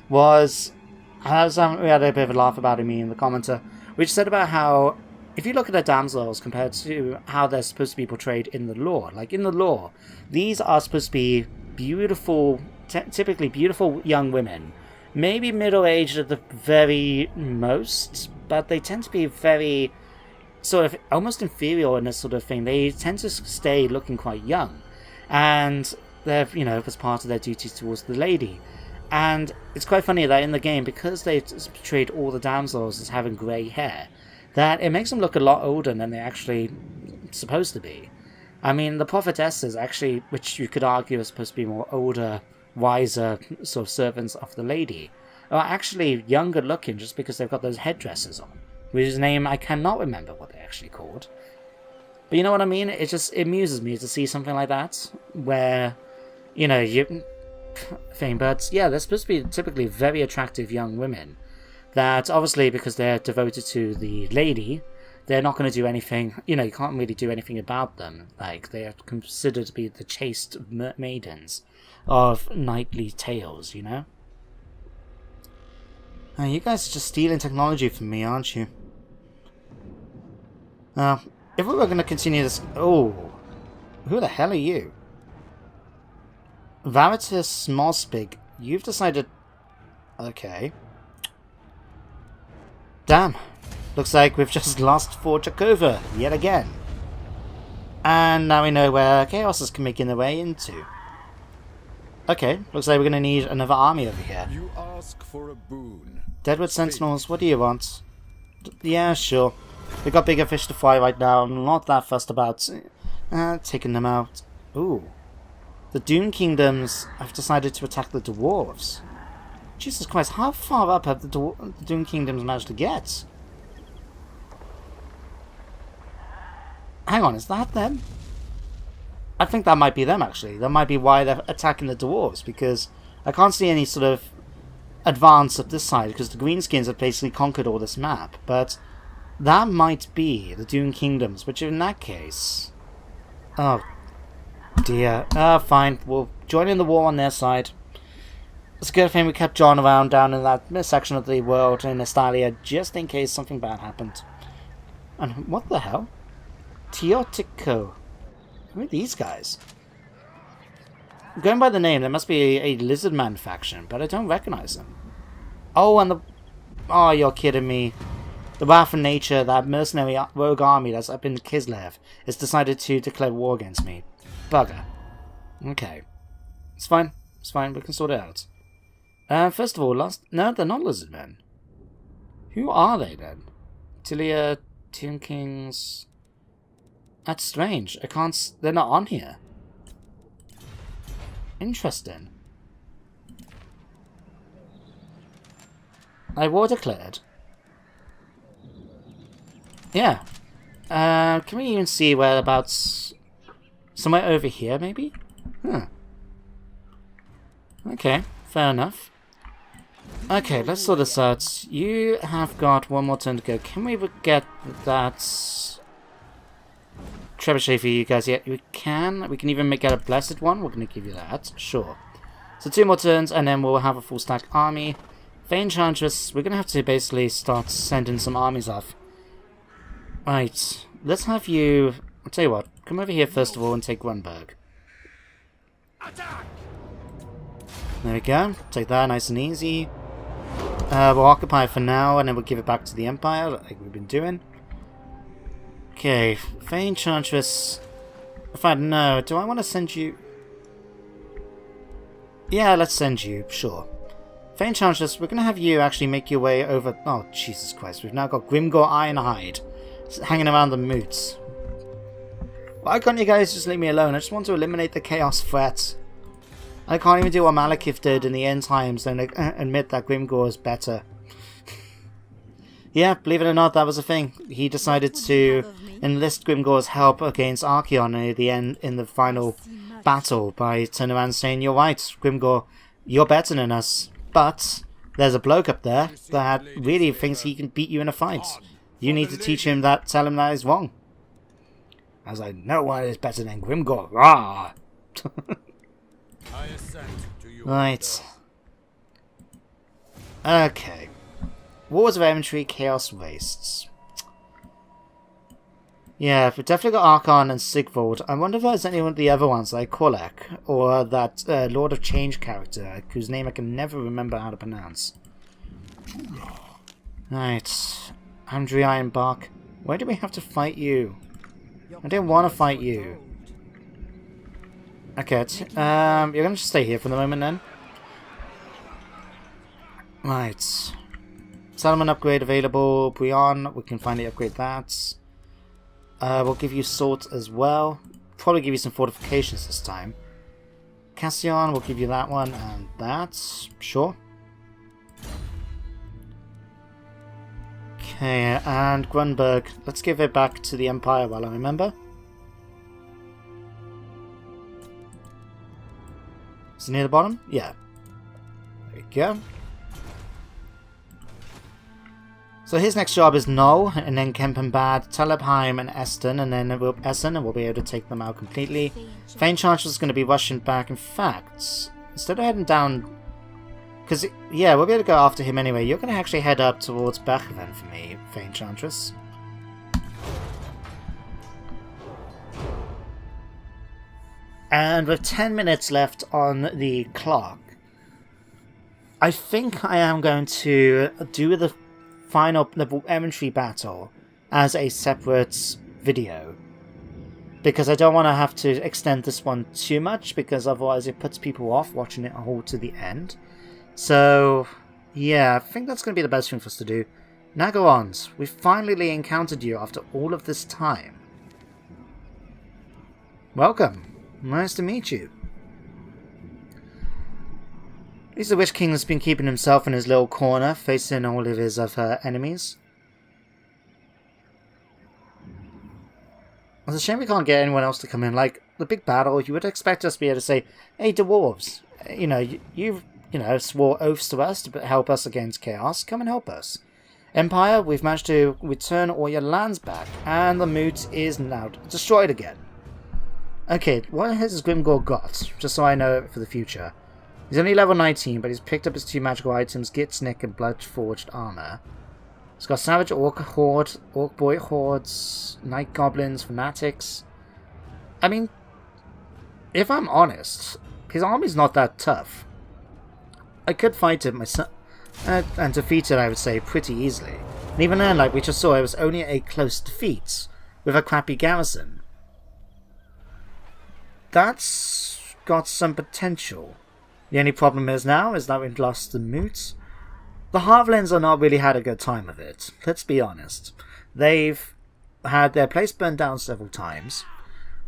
Was... we had a bit of a laugh about me in the commenter, which said about how if you look at the damsels compared to how they're supposed to be portrayed in the lore, like in the lore, these are supposed to be beautiful, typically beautiful young women, maybe middle-aged at the very most, but they tend to be very sort of almost inferior in this sort of thing. They tend to stay looking quite young, and they're, you know, as part of their duties towards the lady. And it's quite funny that in the game, because they portrayed all the damsels as having grey hair, that it makes them look a lot older than they're actually supposed to be. I mean, the prophetesses, actually, which you could argue are supposed to be more older, wiser sort of servants of the lady, are actually younger looking just because they've got those headdresses on, whose name I cannot remember what they're actually called. But you know what I mean? It amuses me to see something like that, where, you know, but yeah, they're supposed to be typically very attractive young women that obviously, because they're devoted to the lady, they're not going to do anything, you know, you can't really do anything about them. Like, they are considered to be the chaste maidens of knightly tales, you know? You guys are just stealing technology from me, aren't you? If we were going to continue this... Oh, who the hell are you? Veritas Smallspig, you've decided... Okay. Damn. Looks like we've just lost Fort Jakova yet again. And now we know where Chaos is making their way into. Okay, looks like we're going to need another army over here. You ask for a boon. Deadwood Sentinels, what do you want? Yeah, sure. We've got bigger fish to fry right now. I'm not that fussed about taking them out. Ooh. The Dune Kingdoms have decided to attack the dwarves. Jesus Christ, how far up have the Dune Kingdoms managed to get? Hang on, is that them? I think that might be them, actually. That might be why they're attacking the dwarves, because I can't see any sort of advance up this side, because the Greenskins have basically conquered all this map. But that might be the Dune Kingdoms, which in that case... Oh, dear. Fine. We'll join in the war on their side. It's a good thing we kept John around down in that section of the world in Estalia, just in case something bad happened. And what the hell? Teotico. Who are these guys? Going by the name, there must be a lizard man faction, but I don't recognize them. Oh, and the... Oh, you're kidding me. The Wrath of Nature, that mercenary rogue army that's up in Kislev, has decided to declare war against me. Bugger. Okay. It's fine. It's fine. We can sort it out. First of all, no, they're not lizard men. Who are they, then? Tilia, Tomb Kings... That's strange. I can't... They're not on here. Interesting. I war declared. Yeah. Can we even see whereabouts... Somewhere over here, maybe? Huh. Okay, fair enough. Okay, let's sort this out. You have got one more turn to go. Can we get that... Trebuchet for you guys? Yeah, we can. We can even get a blessed one. We're going to give you that. Sure. So 2 more turns, and then we'll have a full stack army. Vane Enchantress, we're going to have to basically start sending some armies off. Right. Let's have you... I'll tell you what. Come over here first of all and take Grunberg. There we go. Take that nice and easy. We'll occupy it for now, and then we'll give it back to the Empire, like we've been doing. Okay, Vane Enchantress. If I know, do I want to send you... Yeah, let's send you, sure. Vane Enchantress, we're going to have you actually make your way over... Oh, Jesus Christ, we've now got Grimgor Ironhide hanging around the moots. Why can't you guys just leave me alone? I just want to eliminate the chaos threat. I can't even do what Malekith did in the end times and admit that Grimgor is better. Yeah, believe it or not, that was a thing. He decided to enlist Grimgor's help against Archaon near the end in the final battle by turning around and saying, "You're right, Grimgor, you're better than us, but there's a bloke up there that really thinks he can beat you in a fight. You need to teach him that, tell him that is wrong." I was like, "No one is better than Grimgor." Rah! I assent to your Right. Okay. Wars of Inventory, Chaos Wastes. Yeah, we've definitely got Archon and Sigvald. I wonder if there's any one of the other ones, like Korlek, or that Lord of Change character, whose name I can never remember how to pronounce. Right. Andrea and Bark. Why do we have to fight you? I didn't want to fight you. Okay, you're going to just stay here for the moment then. Right. Settlement upgrade available. Brion, we can finally upgrade that. We'll give you salt as well. Probably give you some fortifications this time. Cassian, we'll give you that one and that. Sure. Okay, and Grunberg. Let's give it back to the Empire while I remember. Is it near the bottom? Yeah. There we go. So his next job is Null, and then Kempenbad, Talabheim, and Essen, and then we'll be able to take them out completely. Fane Chancellor is going to be rushing back. In fact, instead of heading down, because yeah, we'll be able to go after him anyway. You're going to actually head up towards Bechaven for me, Fane Chantress. And with 10 minutes left on the clock, I think I am going to do the final level inventory battle as a separate video, because I don't want to have to extend this one too much, because otherwise it puts people off watching it all to the end. So yeah, I think that's going to be the best thing for us to do. Nagorons, we finally encountered you after all of this time. Welcome. Nice to meet you. At least the Witch King has been keeping himself in his little corner, facing all of his other enemies. It's a shame we can't get anyone else to come in. Like, the big battle, you would expect us to be able to say, "Hey, dwarves, you swore oaths to us to help us against chaos. Come and help us. Empire, we've managed to return all your lands back, and the moot is now destroyed again." Okay, what has Grimgor got? Just so I know for the future. He's only level 19, but he's picked up his 2 magical items, Gitsnick and Blood-Forged Armor. He's got Savage Orc Horde, Orc Boy Hordes, Night Goblins, Fanatics. I mean, if I'm honest, his army's not that tough. I could fight it myself, and defeat it, I would say, pretty easily. And even then, like we just saw, it was only a close defeat, with a crappy garrison. That's got some potential. The only problem is now is that we've lost the moot. The Halflings are not really had a good time of it. Let's be honest. They've had their place burned down several times.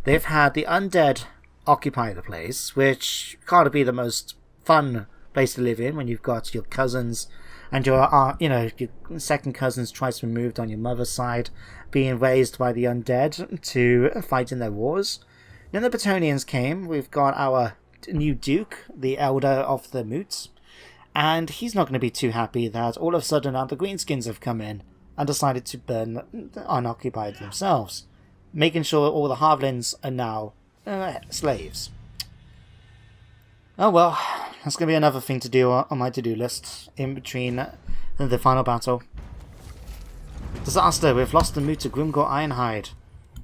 They've had the undead occupy the place, which can't be the most fun place to live in when you've got your cousins and your second cousins twice removed on your mother's side being raised by the undead to fight in their wars. Then the Bretonnians came. We've got our new Duke, the Elder of the Moots, and he's not going to be too happy that all of a sudden the Greenskins have come in and decided to burn unoccupied themselves, making sure all the Halflings are now slaves. Oh well, that's going to be another thing to do on my to-do list in between the final battle. Disaster, we've lost the Moot to Grimgor Ironhide.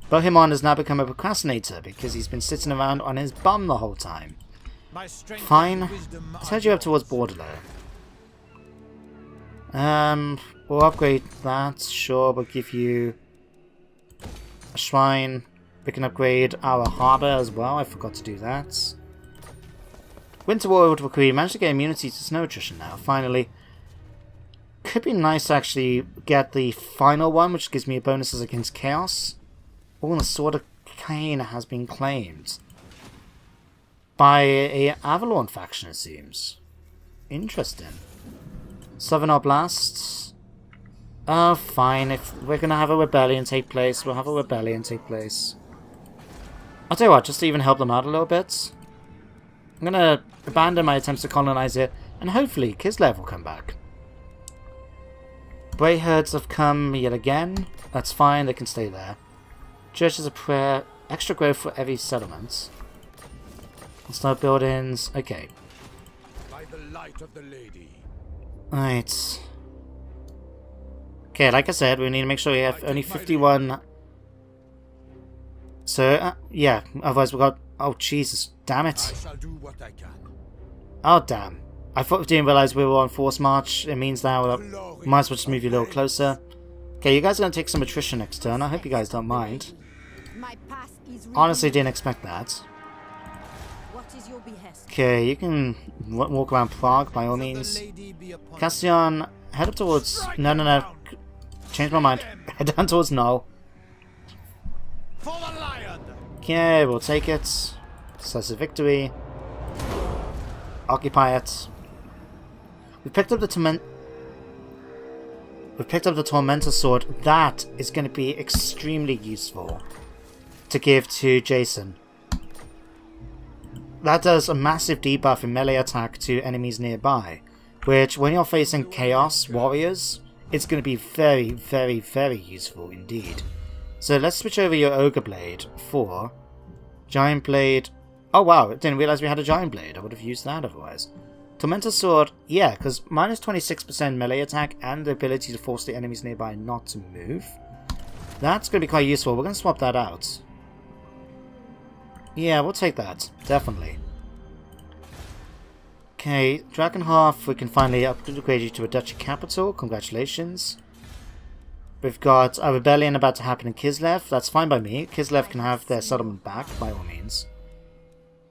Bohemond has now become a procrastinator because he's been sitting around on his bum the whole time. Fine, let's head you up towards Bordello. We'll upgrade that, sure, we'll give you a shrine. We can upgrade our harbour as well, I forgot to do that. Winterworld Recruit, managed to get immunity to snow attrition now, finally. Could be nice to actually get the final one, which gives me bonuses against chaos. Oh, the Sword of Cain has been claimed. by a Avalon faction, it seems. Interesting. Southern Oblasts. Oh, fine. If we're going to have a rebellion take place, we'll have a rebellion take place. I'll tell you what, just to even help them out a little bit, I'm going to abandon my attempts to colonize it, and hopefully Kislev will come back. Bray herds have come yet again. That's fine, they can stay there. Churches of Prayer. Extra growth for every settlement. Start buildings. Okay. By the light of the lady. Right. Okay, like I said, we need to make sure we have only 51. So, yeah, otherwise we got... Oh, Jesus. Damn it. I shall do what I can. Oh, damn. I didn't realize we were on force march. It means now we might as well just move you a little closer. Okay, you guys are going to take some attrition next turn. I hope you guys don't mind. My path is Honestly, didn't expect that. What is your behest? Okay, you can walk around Prague by all means. Castellan, head up towards... No. Change my mind. Head down towards Null. For the lion! Okay, we'll take it. Decisive victory. Occupy it. We've picked up the Tormentor Sword. That is going to be extremely useful to give to Jason. That does a massive debuff in melee attack to enemies nearby, which when you're facing Chaos Warriors, it's going to be very, very, very useful indeed. So let's switch over your Ogre Blade for Giant Blade. Oh wow, I didn't realize we had a Giant Blade. I would have used that otherwise. Tormentor Sword, yeah, because minus 26% melee attack and the ability to force the enemies nearby not to move. That's going to be quite useful. We're going to swap that out. Yeah, we'll take that. Definitely. Okay, Dragonhearth, we can finally upgrade you to a Duchy Capital. Congratulations. We've got a rebellion about to happen in Kislev. That's fine by me. Kislev can have their settlement back, by all means.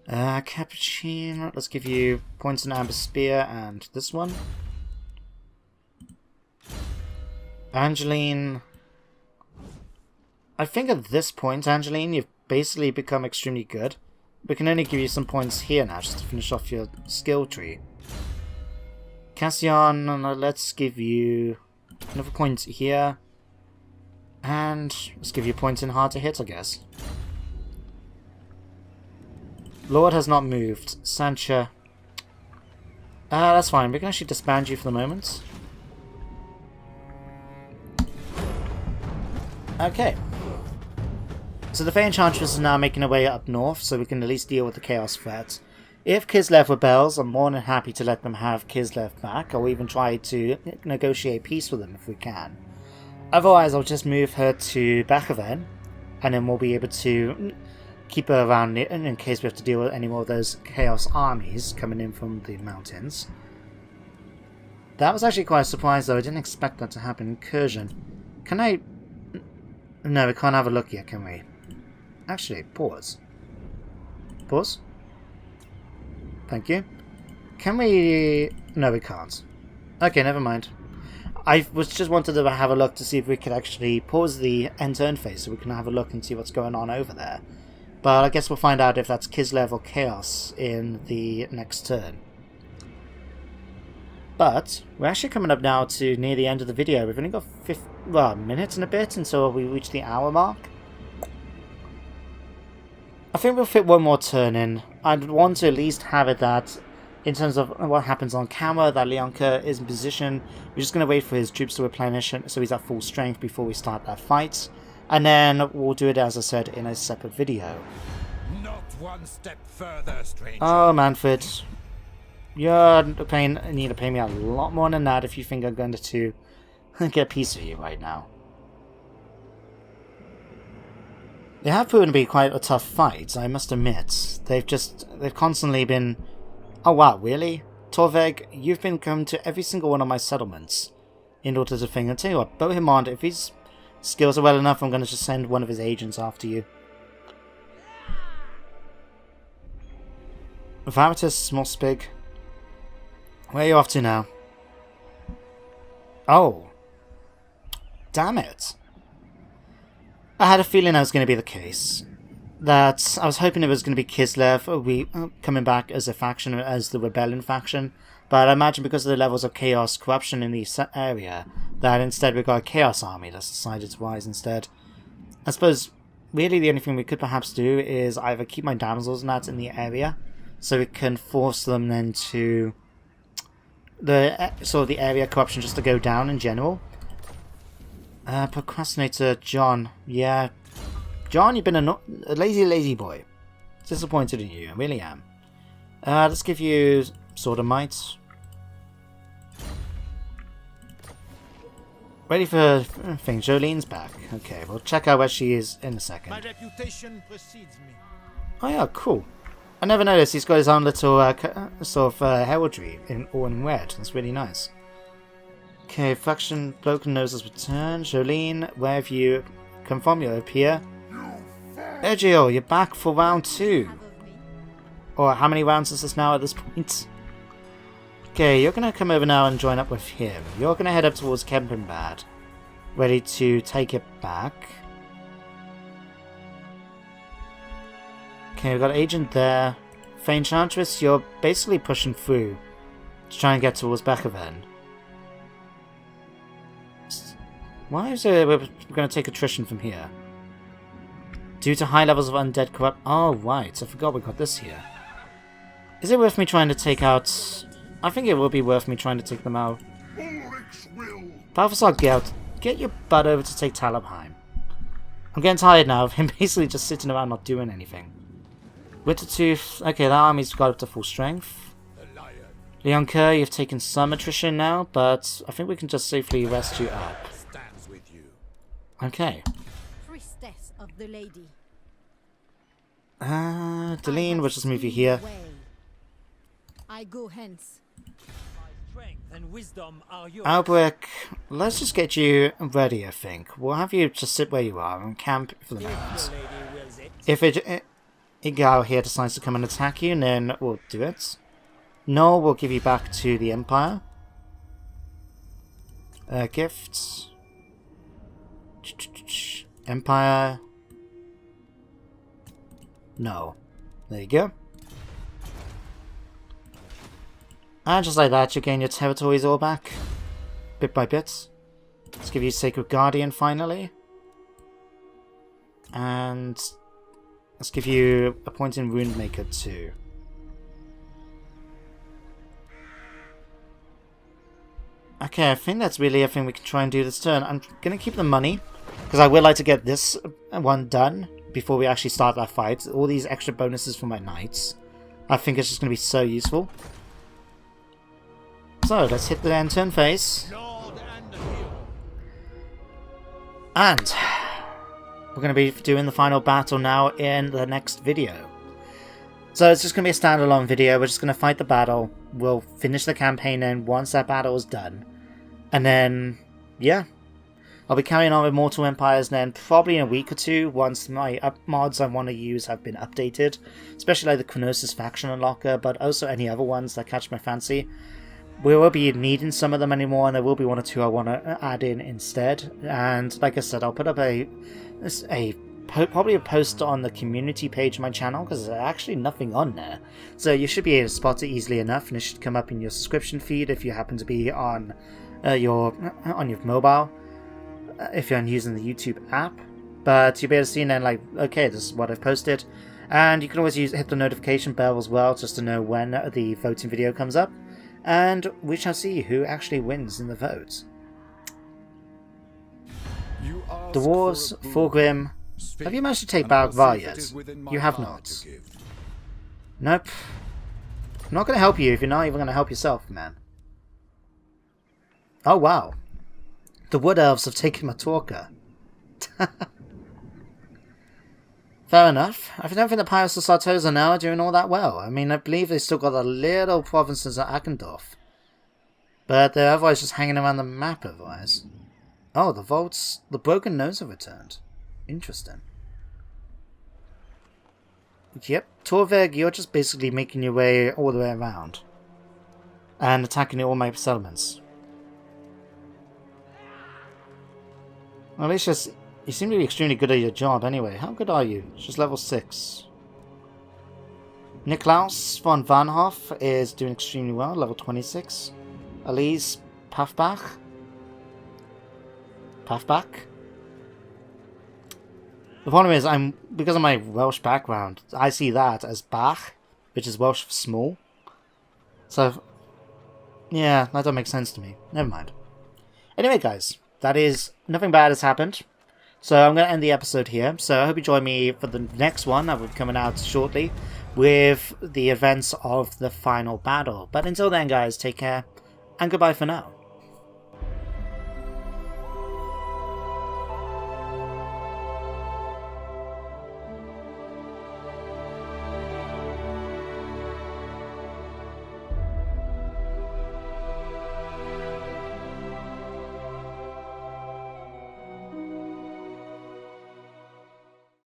Capuchin, let's give you points in Amber Spear and this one. Angeline. I think at this point, Angeline, you've basically become extremely good. We can only give you some points here now just to finish off your skill tree. Cassian, let's give you another point here. And let's give you points in hard to hit, I guess. Lord has not moved. Sancha. That's fine. We can actually disband you for the moment. Okay. So the Fey Enchantress is now making her way up north, so we can at least deal with the Chaos threat. If Kislev rebels, I'm more than happy to let them have Kislev back, or even try to negotiate peace with them if we can. Otherwise, I'll just move her to Bachoven, and then we'll be able to keep her around in case we have to deal with any more of those Chaos armies coming in from the mountains. That was actually quite a surprise, though. I didn't expect that to happen. Incursion. Can I... No, we can't have a look yet, can we? Actually, pause. Pause. Thank you. Can we... No, we can't. Okay, never mind. I was just wanted to have a look to see if we could actually pause the end turn phase so we can have a look and see what's going on over there. But I guess we'll find out if that's Kislev or Chaos in the next turn. But we're actually coming up now to near the end of the video. We've only got a minute and a bit until we reach the hour mark. I think we'll fit one more turn in. I'd want to at least have it that, in terms of what happens on camera, that Leonka is in position. We're just going to wait for his troops to replenish so he's at full strength before we start that fight. And then we'll do it, as I said, in a separate video. Not one step further, stranger. Oh, Manfred. You're need to pay me a lot more than that if you think I'm going to get a piece of you right now. They have proven to be quite a tough fight, I must admit. They've constantly been... Oh wow, really? Torveg, you've been coming to every single one of my settlements in order to think. I'll tell you what, Bohemond, if his skills are well enough, I'm going to just send one of his agents after you. Varatus, Mospig. Where are you off to now? Oh. Damn it. I had a feeling that was going to be the case. that I was hoping it was going to be Kislev coming back as a faction, as the Rebellion faction, but I imagine because of the levels of chaos corruption in the area, that instead we've got a Chaos Army that's decided to rise instead. I suppose really the only thing we could perhaps do is either keep my damsels and that in the area, so we can force them then to the area corruption just to go down in general. Procrastinator John, yeah. John, you've been a lazy boy. Disappointed in you, I really am. Let's give you Sword of Might. Ready for thing. Jolene's back. Okay, we'll check out where she is in a second. My reputation precedes me. Oh yeah, cool. I never noticed he's got his own little sort of heraldry all in red. That's really nice. Okay, faction Broken Nose has returned. Jolene, where have you come from? You're up here. Egio, you're back for round 2. Or how many rounds is this now at this point? Okay, you're going to come over now and join up with him. You're going to head up towards Kempenbad. Ready to take it back. Okay, we've got Agent there. Enchantress, you're basically pushing through to try and get towards Bechaven. Why is it we're going to take attrition from here? Due to high levels of undead corrupt... Oh, right. I forgot we got this here. Is it worth me trying to take out... I think it will be worth me trying to take them out. Balthasar Gelt, get your butt over to take Talabheim. I'm getting tired now of him basically just sitting around not doing anything. Wittertooth, okay, that army's got up to full strength. Leon Kerr, you've taken some attrition now, but I think we can just safely rest you up. Okay. Priestess of the lady. Deline, we'll just move you here. I go hence. Strength and wisdom are yours. Albrecht, let's just get you ready, I think. We'll have you just sit where you are and camp for the moment. If Igal here decides to come and attack you, then we'll do it. No, we'll give you back to the Empire. Gifts. Empire. No. There you go. And just like that, you gain your territories all back. Bit by bit. Let's give you Sacred Guardian finally. And let's give you a point in Rune Maker too. Okay, I think that's really everything we can try and do this turn. I'm going to keep the money, because I would like to get this one done before we actually start that fight. All these extra bonuses for my knights. I think it's just going to be so useful. So, let's hit the end turn phase. And we're going to be doing the final battle now in the next video. So it's just going to be a standalone video. We're just going to fight the battle. We'll finish the campaign then once that battle is done. And then, yeah. I'll be carrying on with Mortal Empires then probably in a week or two once my mods I want to use have been updated. Especially like the Chronosis faction unlocker, but also any other ones that catch my fancy. We will be needing some of them anymore, and there will be one or two I want to add in instead. And like I said, I'll put up probably a post on the community page of my channel, because there's actually nothing on there. So you should be able to spot it easily enough, and it should come up in your subscription feed if you happen to be on your mobile, if you're using the YouTube app. But you'll be able to see then, like, okay, this is what I've posted. And you can always hit the notification bell as well, just to know when the voting video comes up. And we shall see who actually wins in the vote. Dwarves, Thorgrim. Have you managed to take Balgvar yet? You have not. Nope. I'm not going to help you if you're not even going to help yourself, man. Oh, wow. The Wood Elves have taken Matorka. Fair enough. I don't think the Pirates of Sartosa now are doing all that well. I mean, I believe they've still got the little provinces at Akendorf. But they're otherwise just hanging around the map otherwise. Oh, the vaults... The Broken Nose have returned. Interesting. Yep, Torveg, you're just basically making your way all the way around. And attacking all my settlements. Well, at least just You seem to be extremely good at your job anyway. How good are you? Just level 6. Niklaus von Vanhoff is doing extremely well, level 26. Elise Pafbach? Pafbach? The problem is, because of my Welsh background, I see that as Bach, which is Welsh for small. So, yeah, that don't make sense to me. Never mind. Anyway, guys, nothing bad has happened. So I'm going to end the episode here. So I hope you join me for the next one that will be coming out shortly with the events of the final battle. But until then, guys, take care and goodbye for now.